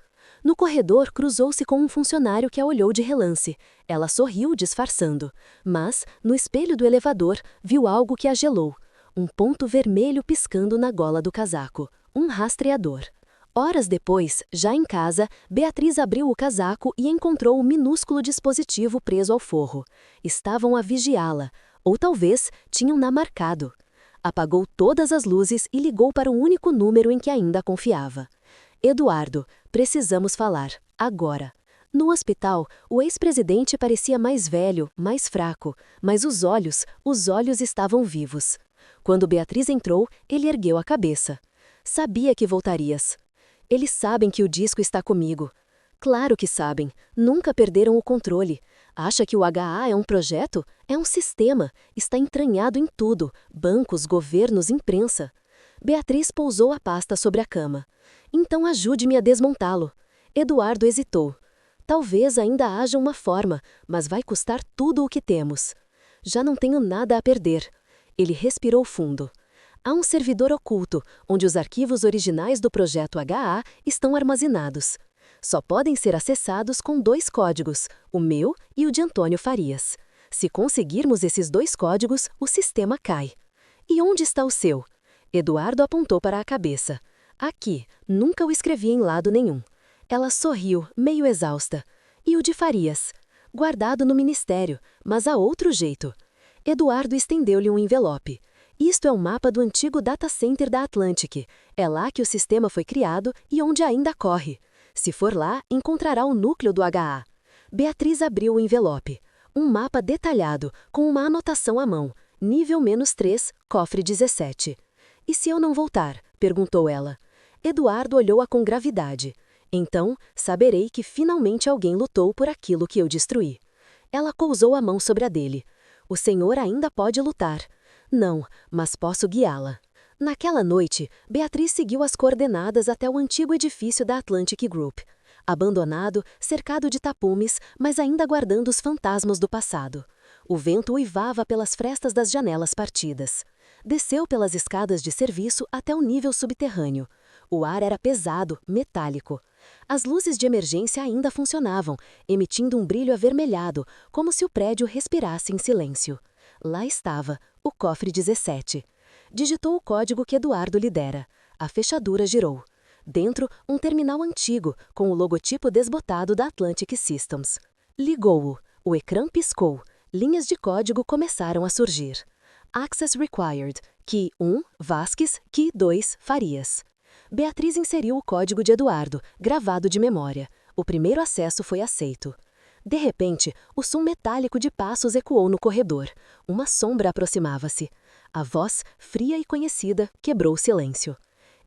No corredor, cruzou-se com um funcionário que a olhou de relance. Ela sorriu, disfarçando. Mas, no espelho do elevador, viu algo que a gelou. Um ponto vermelho piscando na gola do casaco. Um rastreador. Horas depois, já em casa, Beatriz abriu o casaco e encontrou o minúsculo dispositivo preso ao forro. Estavam a vigiá-la, ou talvez tinham-na marcado. Apagou todas as luzes e ligou para o único número em que ainda confiava. Eduardo, precisamos falar, agora. No hospital, o ex-presidente parecia mais velho, mais fraco, mas os olhos estavam vivos. Quando Beatriz entrou, ele ergueu a cabeça. Sabia que voltarias. Eles sabem que o disco está comigo. Claro que sabem. Nunca perderam o controle. Acha que o HA é um projeto? É um sistema. Está entranhado em tudo. Bancos, governos, imprensa. Beatriz pousou a pasta sobre a cama. Então ajude-me a desmontá-lo. Eduardo hesitou. Talvez ainda haja uma forma, mas vai custar tudo o que temos. Já não tenho nada a perder. Ele respirou fundo. Há um servidor oculto, onde os arquivos originais do projeto HA estão armazenados. Só podem ser acessados com 2 códigos, o meu e o de Antônio Farias. Se conseguirmos esses 2 códigos, o sistema cai. E onde está o seu? Eduardo apontou para a cabeça. Aqui, nunca o escrevi em lado nenhum. Ela sorriu, meio exausta. E o de Farias? Guardado no ministério, mas há outro jeito. Eduardo estendeu-lhe um envelope. Isto é um mapa do antigo data center da Atlantic. É lá que o sistema foi criado e onde ainda corre. Se for lá, encontrará o núcleo do HA. Beatriz abriu o envelope. Um mapa detalhado, com uma anotação à mão. Nível -3, cofre 17. E se eu não voltar? Perguntou ela. Eduardo olhou-a com gravidade. Então, saberei que finalmente alguém lutou por aquilo que eu destruí. Ela cousou a mão sobre a dele. O senhor ainda pode lutar. Não, mas posso guiá-la. Naquela noite, Beatriz seguiu as coordenadas até o antigo edifício da Atlantic Group. Abandonado, cercado de tapumes, mas ainda guardando os fantasmas do passado. O vento uivava pelas frestas das janelas partidas. Desceu pelas escadas de serviço até o nível subterrâneo. O ar era pesado, metálico. As luzes de emergência ainda funcionavam, emitindo um brilho avermelhado, como se o prédio respirasse em silêncio. Lá estava, o cofre 17. Digitou o código que Eduardo lhe dera. A fechadura girou. Dentro, um terminal antigo, com o logotipo desbotado da Atlantic Systems. Ligou-o. O ecrã piscou. Linhas de código começaram a surgir. Access required. Key 1, Vasques. Key 2, Farias. Beatriz inseriu o código de Eduardo, gravado de memória. O primeiro acesso foi aceito. De repente, o som metálico de passos ecoou no corredor. Uma sombra aproximava-se. A voz, fria e conhecida, quebrou o silêncio.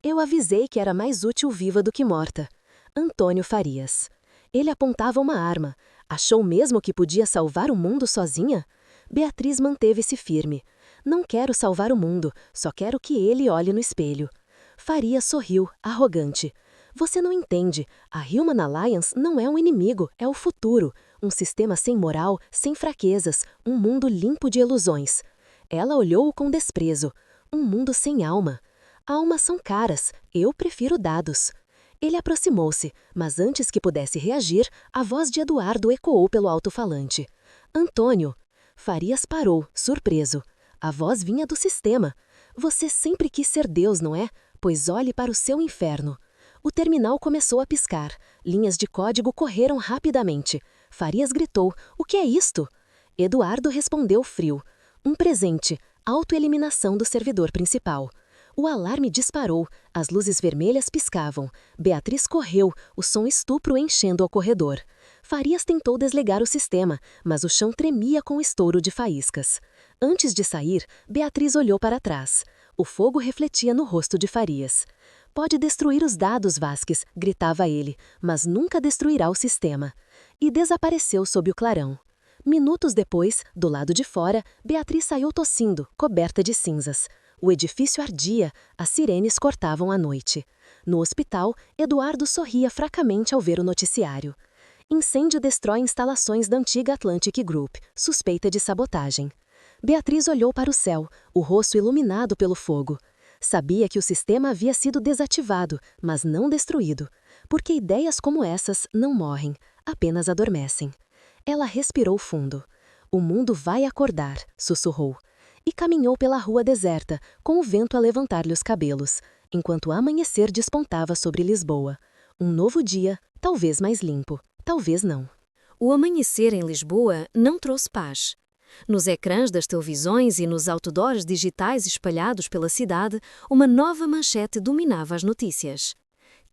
Eu avisei que era mais útil viva do que morta. Antônio Farias. Ele apontava uma arma. Achou mesmo que podia salvar o mundo sozinha? Beatriz manteve-se firme. Não quero salvar o mundo, só quero que ele olhe no espelho. Farias sorriu, arrogante. Você não entende. A Human Alliance não é um inimigo, é o futuro. Um sistema sem moral, sem fraquezas, um mundo limpo de ilusões. Ela olhou-o com desprezo. Um mundo sem alma. Almas são caras, eu prefiro dados. Ele aproximou-se, mas antes que pudesse reagir, a voz de Eduardo ecoou pelo alto-falante. Antônio. Farias parou, surpreso. A voz vinha do sistema. Você sempre quis ser Deus, não é? Pois olhe para o seu inferno. O terminal começou a piscar. Linhas de código correram rapidamente. Farias gritou, o que é isto? Eduardo respondeu frio. Um presente, autoeliminação do servidor principal. O alarme disparou, as luzes vermelhas piscavam. Beatriz correu, o som estupro enchendo o corredor. Farias tentou desligar o sistema, mas o chão tremia com o estouro de faíscas. Antes de sair, Beatriz olhou para trás. O fogo refletia no rosto de Farias. Pode destruir os dados, Vasques, gritava ele, mas nunca destruirá o sistema. E desapareceu sob o clarão. Minutos depois, do lado de fora, Beatriz saiu tossindo, coberta de cinzas. O edifício ardia, as sirenes cortavam a noite. No hospital, Eduardo sorria fracamente ao ver o noticiário. Incêndio destrói instalações da antiga Atlantic Group, suspeita de sabotagem. Beatriz olhou para o céu, o rosto iluminado pelo fogo. Sabia que o sistema havia sido desativado, mas não destruído, porque ideias como essas não morrem, apenas adormecem. Ela respirou fundo. O mundo vai acordar, sussurrou. E caminhou pela rua deserta, com o vento a levantar-lhe os cabelos, enquanto o amanhecer despontava sobre Lisboa. Um novo dia, talvez mais limpo, talvez não. O amanhecer em Lisboa não trouxe paz. Nos ecrãs das televisões e nos outdoors digitais espalhados pela cidade, uma nova manchete dominava as notícias.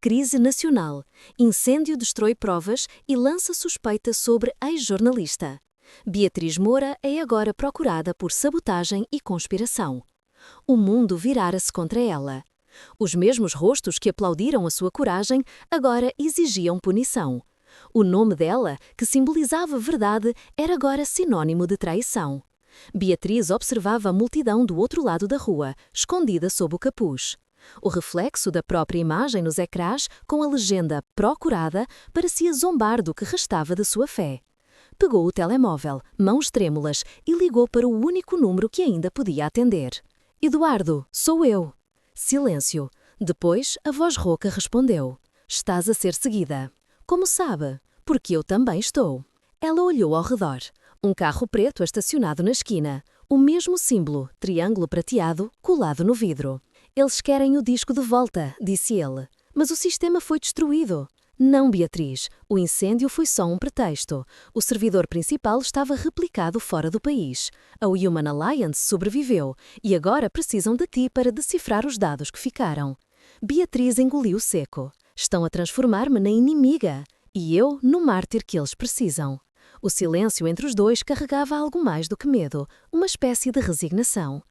Crise nacional. Incêndio destrói provas e lança suspeita sobre ex-jornalista. Beatriz Moura é agora procurada por sabotagem e conspiração. O mundo virara-se contra ela. Os mesmos rostos que aplaudiram a sua coragem agora exigiam punição. O nome dela, que simbolizava verdade, era agora sinônimo de traição. Beatriz observava a multidão do outro lado da rua, escondida sob o capuz. O reflexo da própria imagem nos ecrãs, com a legenda "Procurada", parecia zombar do que restava de sua fé. Pegou o telemóvel, mãos trêmulas, e ligou para o único número que ainda podia atender. "Eduardo, sou eu." Silêncio. Depois, a voz rouca respondeu: "Estás a ser seguida." "Como sabe?" "Porque eu também estou." Ela olhou ao redor. Um carro preto estacionado na esquina. O mesmo símbolo, triângulo prateado, colado no vidro. "Eles querem o disco de volta", disse ele. "Mas o sistema foi destruído." "Não, Beatriz. O incêndio foi só um pretexto. O servidor principal estava replicado fora do país. A Human Alliance sobreviveu e agora precisam de ti para decifrar os dados que ficaram." Beatriz engoliu seco. "Estão a transformar-me na inimiga e eu no mártir que eles precisam." O silêncio entre os dois carregava algo mais do que medo, uma espécie de resignação.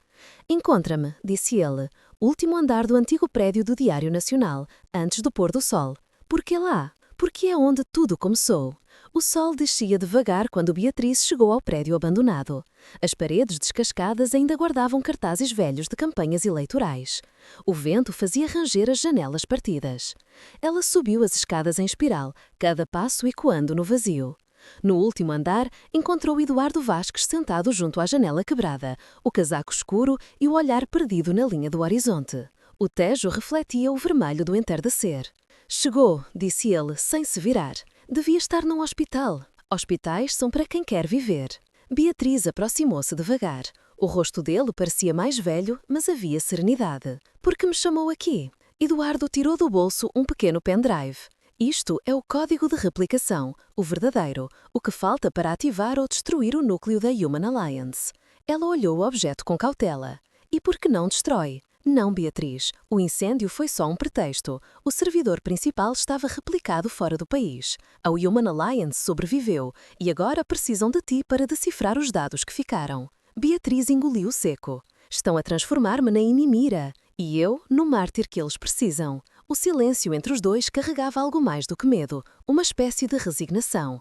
"Encontra-me", disse ele, "último andar do antigo prédio do Diário Nacional, antes do pôr do sol." "Por que lá?" "Porque é onde tudo começou." O sol descia devagar quando Beatriz chegou ao prédio abandonado. As paredes descascadas ainda guardavam cartazes velhos de campanhas eleitorais. O vento fazia ranger as janelas partidas. Ela subiu as escadas em espiral, cada passo ecoando no vazio. No último andar, encontrou Eduardo Vasques sentado junto à janela quebrada, o casaco escuro e o olhar perdido na linha do horizonte. O Tejo refletia o vermelho do entardecer. "Chegou", disse ele, sem se virar. "Devia estar num hospital. Hospitais são para quem quer viver." Beatriz aproximou-se devagar. O rosto dele parecia mais velho, mas havia serenidade. "Por que me chamou aqui?" Eduardo tirou do bolso um pequeno pendrive. "Isto é o código de replicação, o verdadeiro, o que falta para ativar ou destruir o núcleo da Human Alliance." Ela olhou o objeto com cautela. "E por que não destrói?" "Não, Beatriz. O incêndio foi só um pretexto. O servidor principal estava replicado fora do país. A Human Alliance sobreviveu e agora precisam de ti para decifrar os dados que ficaram." Beatriz engoliu seco. "Estão a transformar-me na inimira e eu no mártir que eles precisam." O silêncio entre os dois carregava algo mais do que medo, uma espécie de resignação.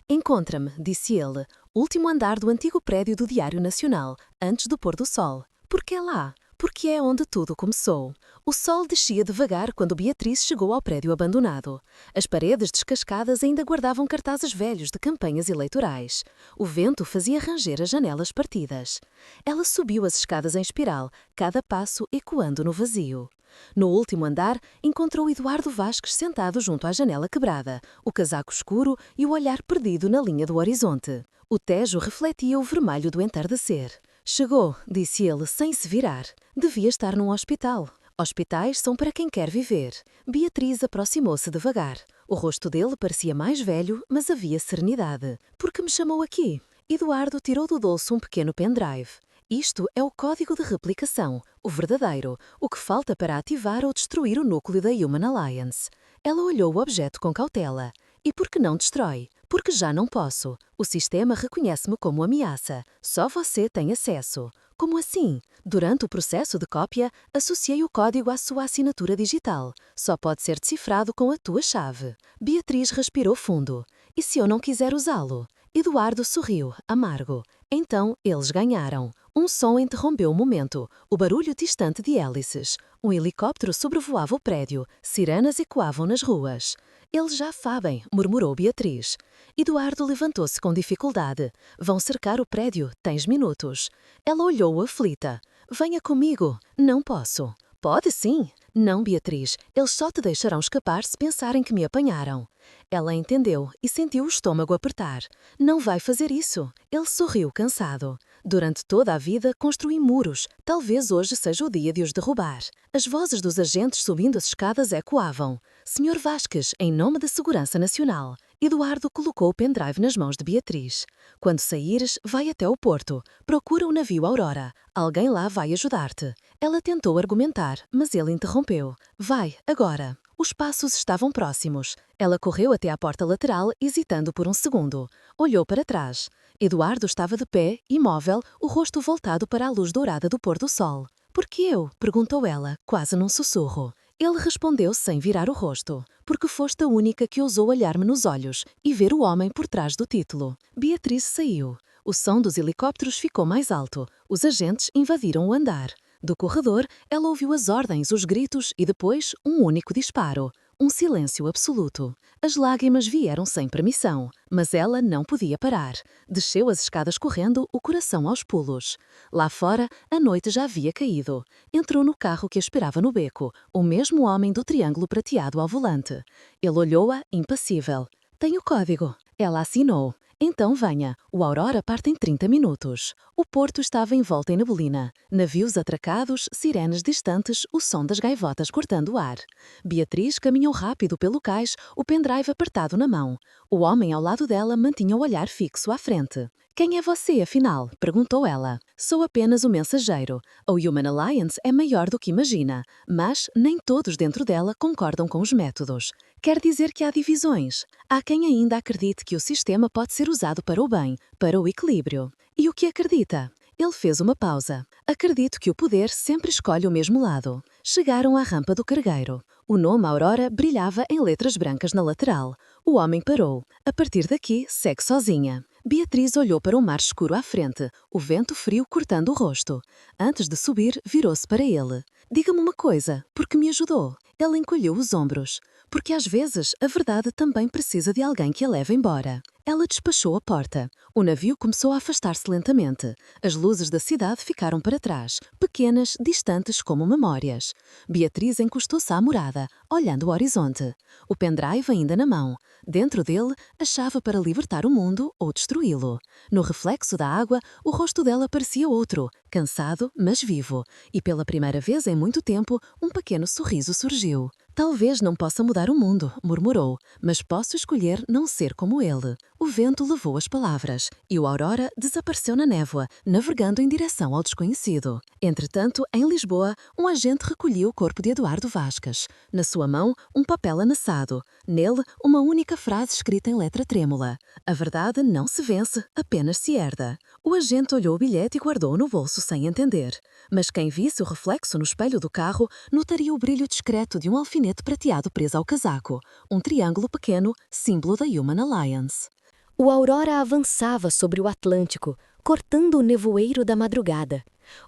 "Encontra-me", disse ele, "último andar do antigo prédio do Diário Nacional, antes do pôr do sol." "Por que lá?" "Porque é onde tudo começou." O sol descia devagar quando Beatriz chegou ao prédio abandonado. As paredes descascadas ainda guardavam cartazes velhos de campanhas eleitorais. O vento fazia ranger as janelas partidas. Ela subiu as escadas em espiral, cada passo ecoando no vazio. No último andar, encontrou Eduardo Vasques sentado junto à janela quebrada, o casaco escuro e o olhar perdido na linha do horizonte. O Tejo refletia o vermelho do entardecer. "Chegou", disse ele, sem se virar. "Devia estar num hospital. Hospitais são para quem quer viver." Beatriz aproximou-se devagar. O rosto dele parecia mais velho, mas havia serenidade. "Por que me chamou aqui?" Eduardo tirou do bolso um pequeno pendrive. "Isto é o código de replicação, o verdadeiro, o que falta para ativar ou destruir o núcleo da Human Alliance." Ela olhou o objeto com cautela. "E por que não destrói?" "Porque já não posso. O sistema reconhece-me como ameaça. Só você tem acesso." "Como assim?" "Durante o processo de cópia, associei o código à sua assinatura digital. Só pode ser decifrado com a tua chave." Beatriz respirou fundo. "E se eu não quiser usá-lo?" Eduardo sorriu, amargo. Então, eles ganharam. Um som interrompeu o momento, o barulho distante de hélices. Um helicóptero sobrevoava o prédio, sirenes ecoavam nas ruas. "Eles já sabem", murmurou Beatriz. Eduardo levantou-se com dificuldade. "Vão cercar o prédio, tens minutos." Ela olhou aflita. "Venha comigo." "Não posso." "Pode sim." "Não, Beatriz, eles só te deixarão escapar se pensarem que me apanharam." Ela entendeu e sentiu o estômago apertar. "Não vai fazer isso." Ele sorriu cansado. "Durante toda a vida construí muros. Talvez hoje seja o dia de os derrubar." As vozes dos agentes subindo as escadas ecoavam. "Senhor Vasques, em nome da Segurança Nacional." Eduardo colocou o pendrive nas mãos de Beatriz. "Quando saíres, vai até o porto. Procura o navio Aurora. Alguém lá vai ajudar-te." Ela tentou argumentar, mas ele interrompeu. "Vai, agora." Os passos estavam próximos. Ela correu até à porta lateral, hesitando por um segundo. Olhou para trás. Eduardo estava de pé, imóvel, o rosto voltado para a luz dourada do pôr do sol. "Por que eu?" perguntou ela, quase num sussurro. Ele respondeu sem virar o rosto. "Porque foste a única que ousou olhar-me nos olhos e ver o homem por trás do título." Beatriz saiu. O som dos helicópteros ficou mais alto. Os agentes invadiram o andar. Do corredor, ela ouviu as ordens, os gritos e depois um único disparo. Um silêncio absoluto. As lágrimas vieram sem permissão, mas ela não podia parar. Desceu as escadas correndo, o coração aos pulos. Lá fora, a noite já havia caído. Entrou no carro que a esperava no beco, o mesmo homem do triângulo prateado ao volante. Ele olhou-a, impassível. Tem o código. Ela assinou. Então venha, o Aurora parte em 30 minutos. O porto estava envolto em neblina. Navios atracados, sirenes distantes, o som das gaivotas cortando o ar. Beatriz caminhou rápido pelo cais, o pendrive apertado na mão. O homem ao lado dela mantinha o olhar fixo à frente. Quem é você, afinal? Perguntou ela. Sou apenas o mensageiro. A Human Alliance é maior do que imagina, mas nem todos dentro dela concordam com os métodos. Quer dizer que há divisões. Há quem ainda acredite que o sistema pode ser usado para o bem, para o equilíbrio. E o que acredita? Ele fez uma pausa. Acredito que o poder sempre escolhe o mesmo lado. Chegaram à rampa do cargueiro. O nome Aurora brilhava em letras brancas na lateral. O homem parou. A partir daqui, segue sozinha. Beatriz olhou para o mar escuro à frente, o vento frio cortando o rosto. Antes de subir, virou-se para ele. Diga-me uma coisa, por que me ajudou? Ele encolheu os ombros. Porque às vezes a verdade também precisa de alguém que a leve embora. Ela despachou a porta. O navio começou a afastar-se lentamente. As luzes da cidade ficaram para trás, pequenas, distantes como memórias. Beatriz encostou-se à morada, olhando o horizonte. O pendrive ainda na mão. Dentro dele, a chave para libertar o mundo ou destruí-lo. No reflexo da água, o rosto dela parecia outro, cansado, mas vivo. E pela primeira vez em muito tempo, um pequeno sorriso surgiu. Talvez não possa mudar o mundo, murmurou, mas posso escolher não ser como ele. O vento levou as palavras, e o Aurora desapareceu na névoa, navegando em direção ao desconhecido. Entretanto, em Lisboa, um agente recolhia o corpo de Eduardo Vasques. Na sua mão, um papel anassado. Nele, uma única frase escrita em letra trêmula. A verdade não se vence, apenas se herda. O agente olhou o bilhete e guardou-o no bolso sem entender. Mas quem visse o reflexo no espelho do carro, notaria o brilho discreto de um alfinete prateado preso ao casaco. Um triângulo pequeno, símbolo da Human Alliance. O Aurora avançava sobre o Atlântico, cortando o nevoeiro da madrugada.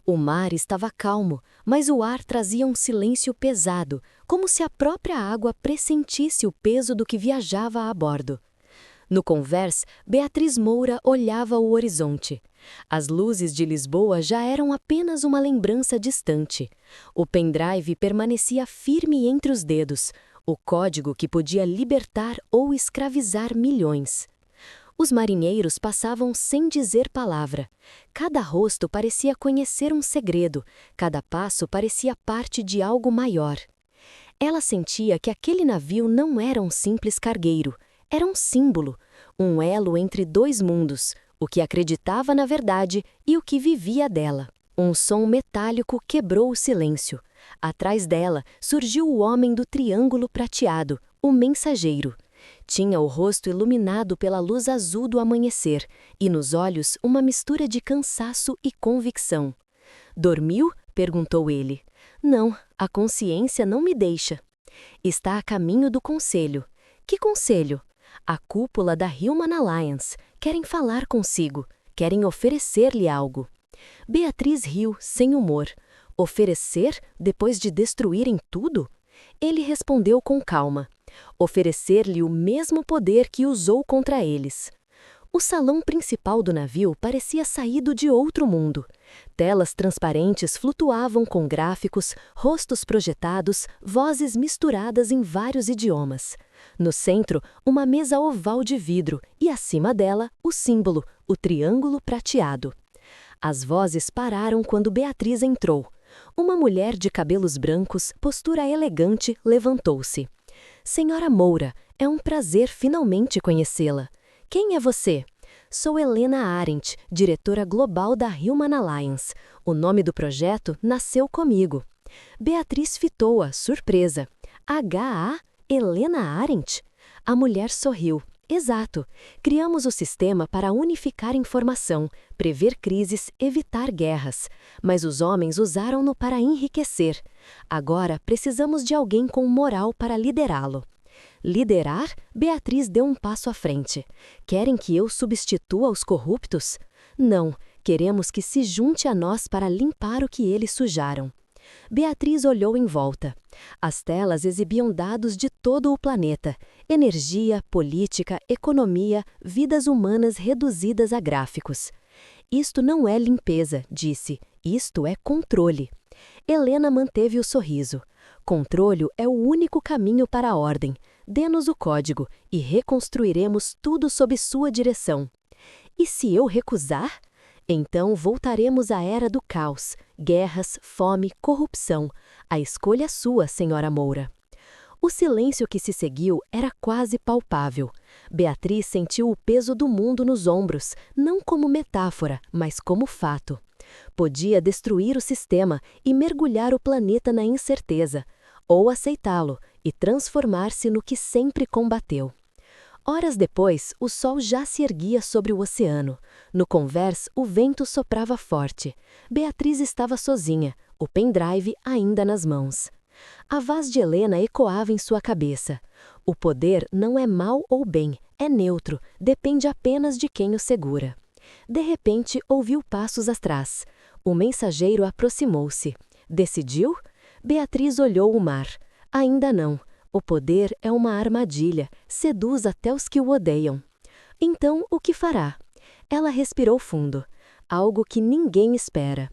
O mar estava calmo, mas o ar trazia um silêncio pesado, como se a própria água pressentisse o peso do que viajava a bordo. No convés, Beatriz Moura olhava o horizonte. As luzes de Lisboa já eram apenas uma lembrança distante. O pendrive permanecia firme entre os dedos, o código que podia libertar ou escravizar milhões. Os marinheiros passavam sem dizer palavra. Cada rosto parecia conhecer um segredo, cada passo parecia parte de algo maior. Ela sentia que aquele navio não era um simples cargueiro, era um símbolo, um elo entre dois mundos, o que acreditava na verdade e o que vivia dela. Um som metálico quebrou o silêncio. Atrás dela surgiu o homem do triângulo prateado, o mensageiro. Tinha o rosto iluminado pela luz azul do amanhecer e nos olhos uma mistura de cansaço e convicção. "Dormiu?" perguntou ele. "Não, a consciência não me deixa." "Está a caminho do conselho." "Que conselho?" "A cúpula da Human Alliance. Querem falar consigo. Querem oferecer-lhe algo." Beatriz riu, sem humor. "Oferecer, depois de destruírem tudo?" Ele respondeu com calma. "Oferecer-lhe o mesmo poder que usou contra eles." O salão principal do navio parecia saído de outro mundo. Telas transparentes flutuavam com gráficos, rostos projetados, vozes misturadas em vários idiomas. No centro, uma mesa oval de vidro e, acima dela, o símbolo, o triângulo prateado. As vozes pararam quando Beatriz entrou. Uma mulher de cabelos brancos, postura elegante, levantou-se. "Senhora Moura, é um prazer finalmente conhecê-la. Quem é você?" "Sou Helena Arendt, diretora global da Human Alliance. O nome do projeto nasceu comigo." Beatriz fitou-a, surpresa. "H.A. Helena Arendt?" A mulher sorriu. "Exato. Criamos o sistema para unificar informação, prever crises, evitar guerras. Mas os homens usaram-no para enriquecer. Agora precisamos de alguém com moral para liderá-lo." "Liderar?" Beatriz deu um passo à frente. "Querem que eu substitua os corruptos?" "Não. Queremos que se junte a nós para limpar o que eles sujaram. Beatriz olhou em volta. As telas exibiam dados de todo o planeta: energia, política, economia, vidas humanas reduzidas a gráficos. Isto não é limpeza, disse. Isto é controle. Helena manteve o sorriso. Controle é o único caminho para a ordem. Dê-nos o código e reconstruiremos tudo sob sua direção. E se eu recusar? Então voltaremos à era do caos, guerras, fome, corrupção. A escolha é sua, senhora Moura. O silêncio que se seguiu era quase palpável. Beatriz sentiu o peso do mundo nos ombros, não como metáfora, mas como fato. Podia destruir o sistema e mergulhar o planeta na incerteza, ou aceitá-lo e transformar-se no que sempre combateu. Horas depois, o sol já se erguia sobre o oceano. No convés, o vento soprava forte. Beatriz estava sozinha, o pendrive ainda nas mãos. A voz de Helena ecoava em sua cabeça. O poder não é mal ou bem, é neutro, depende apenas de quem o segura. De repente, ouviu passos atrás. O mensageiro aproximou-se. Decidiu? Beatriz olhou o mar. Ainda não. O poder é uma armadilha, seduz até os que o odeiam. Então, o que fará? Ela respirou fundo. Algo que ninguém espera.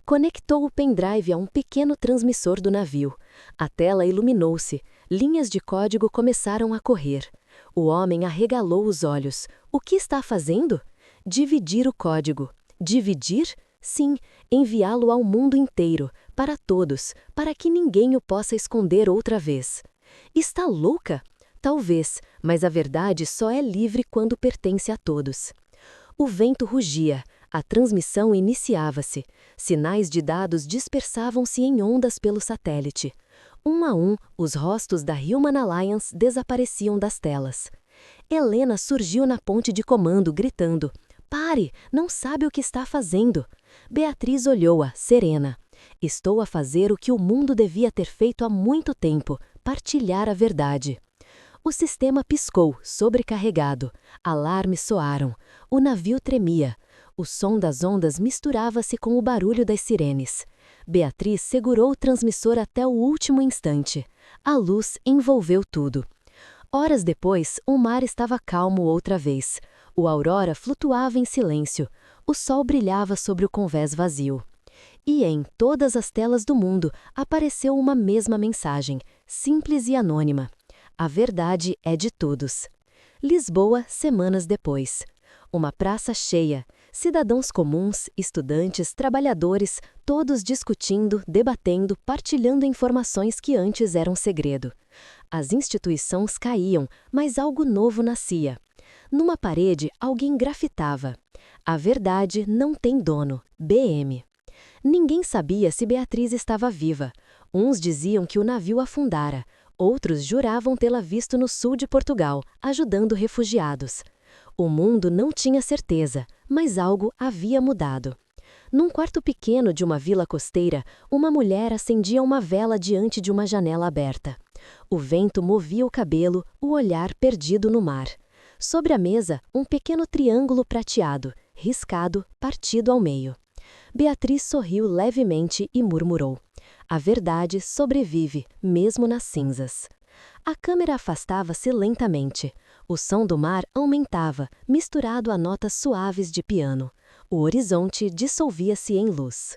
Conectou o pendrive a um pequeno transmissor do navio. A tela iluminou-se. Linhas de código começaram a correr. O homem arregalou os olhos. O que está fazendo? Dividir o código. Dividir? Sim, enviá-lo ao mundo inteiro, para todos, para que ninguém o possa esconder outra vez. Está louca? Talvez, mas a verdade só é livre quando pertence a todos. O vento rugia, a transmissão iniciava-se. Sinais de dados dispersavam-se em ondas pelo satélite. Um a um, os rostos da Human Alliance desapareciam das telas. Helena surgiu na ponte de comando, gritando: "Pare! Não sabe o que está fazendo!" Beatriz olhou-a, serena. "Estou a fazer o que o mundo devia ter feito há muito tempo, partilhar a verdade." O sistema piscou, sobrecarregado. Alarmes soaram. O navio tremia. O som das ondas misturava-se com o barulho das sirenes. Beatriz segurou o transmissor até o último instante. A luz envolveu tudo. Horas depois, o mar estava calmo outra vez. O Aurora flutuava em silêncio. O sol brilhava sobre o convés vazio. E em todas as telas do mundo apareceu uma mesma mensagem, simples e anônima: "A verdade é de todos." Lisboa, semanas depois. Uma praça cheia. Cidadãos comuns, estudantes, trabalhadores, todos discutindo, debatendo, partilhando informações que antes eram segredo. As instituições caíam, mas algo novo nascia. Numa parede, alguém grafitava: "A verdade não tem dono. BM." Ninguém sabia se Beatriz estava viva. Uns diziam que o navio afundara, outros juravam tê-la visto no sul de Portugal, ajudando refugiados. O mundo não tinha certeza, mas algo havia mudado. Num quarto pequeno de uma vila costeira, uma mulher acendia uma vela diante de uma janela aberta. O vento movia o cabelo, o olhar perdido no mar. Sobre a mesa, um pequeno triângulo prateado, riscado, partido ao meio. Beatriz sorriu levemente e murmurou: "A verdade sobrevive, mesmo nas cinzas." A câmera afastava-se lentamente. O som do mar aumentava, misturado a notas suaves de piano. O horizonte dissolvia-se em luz.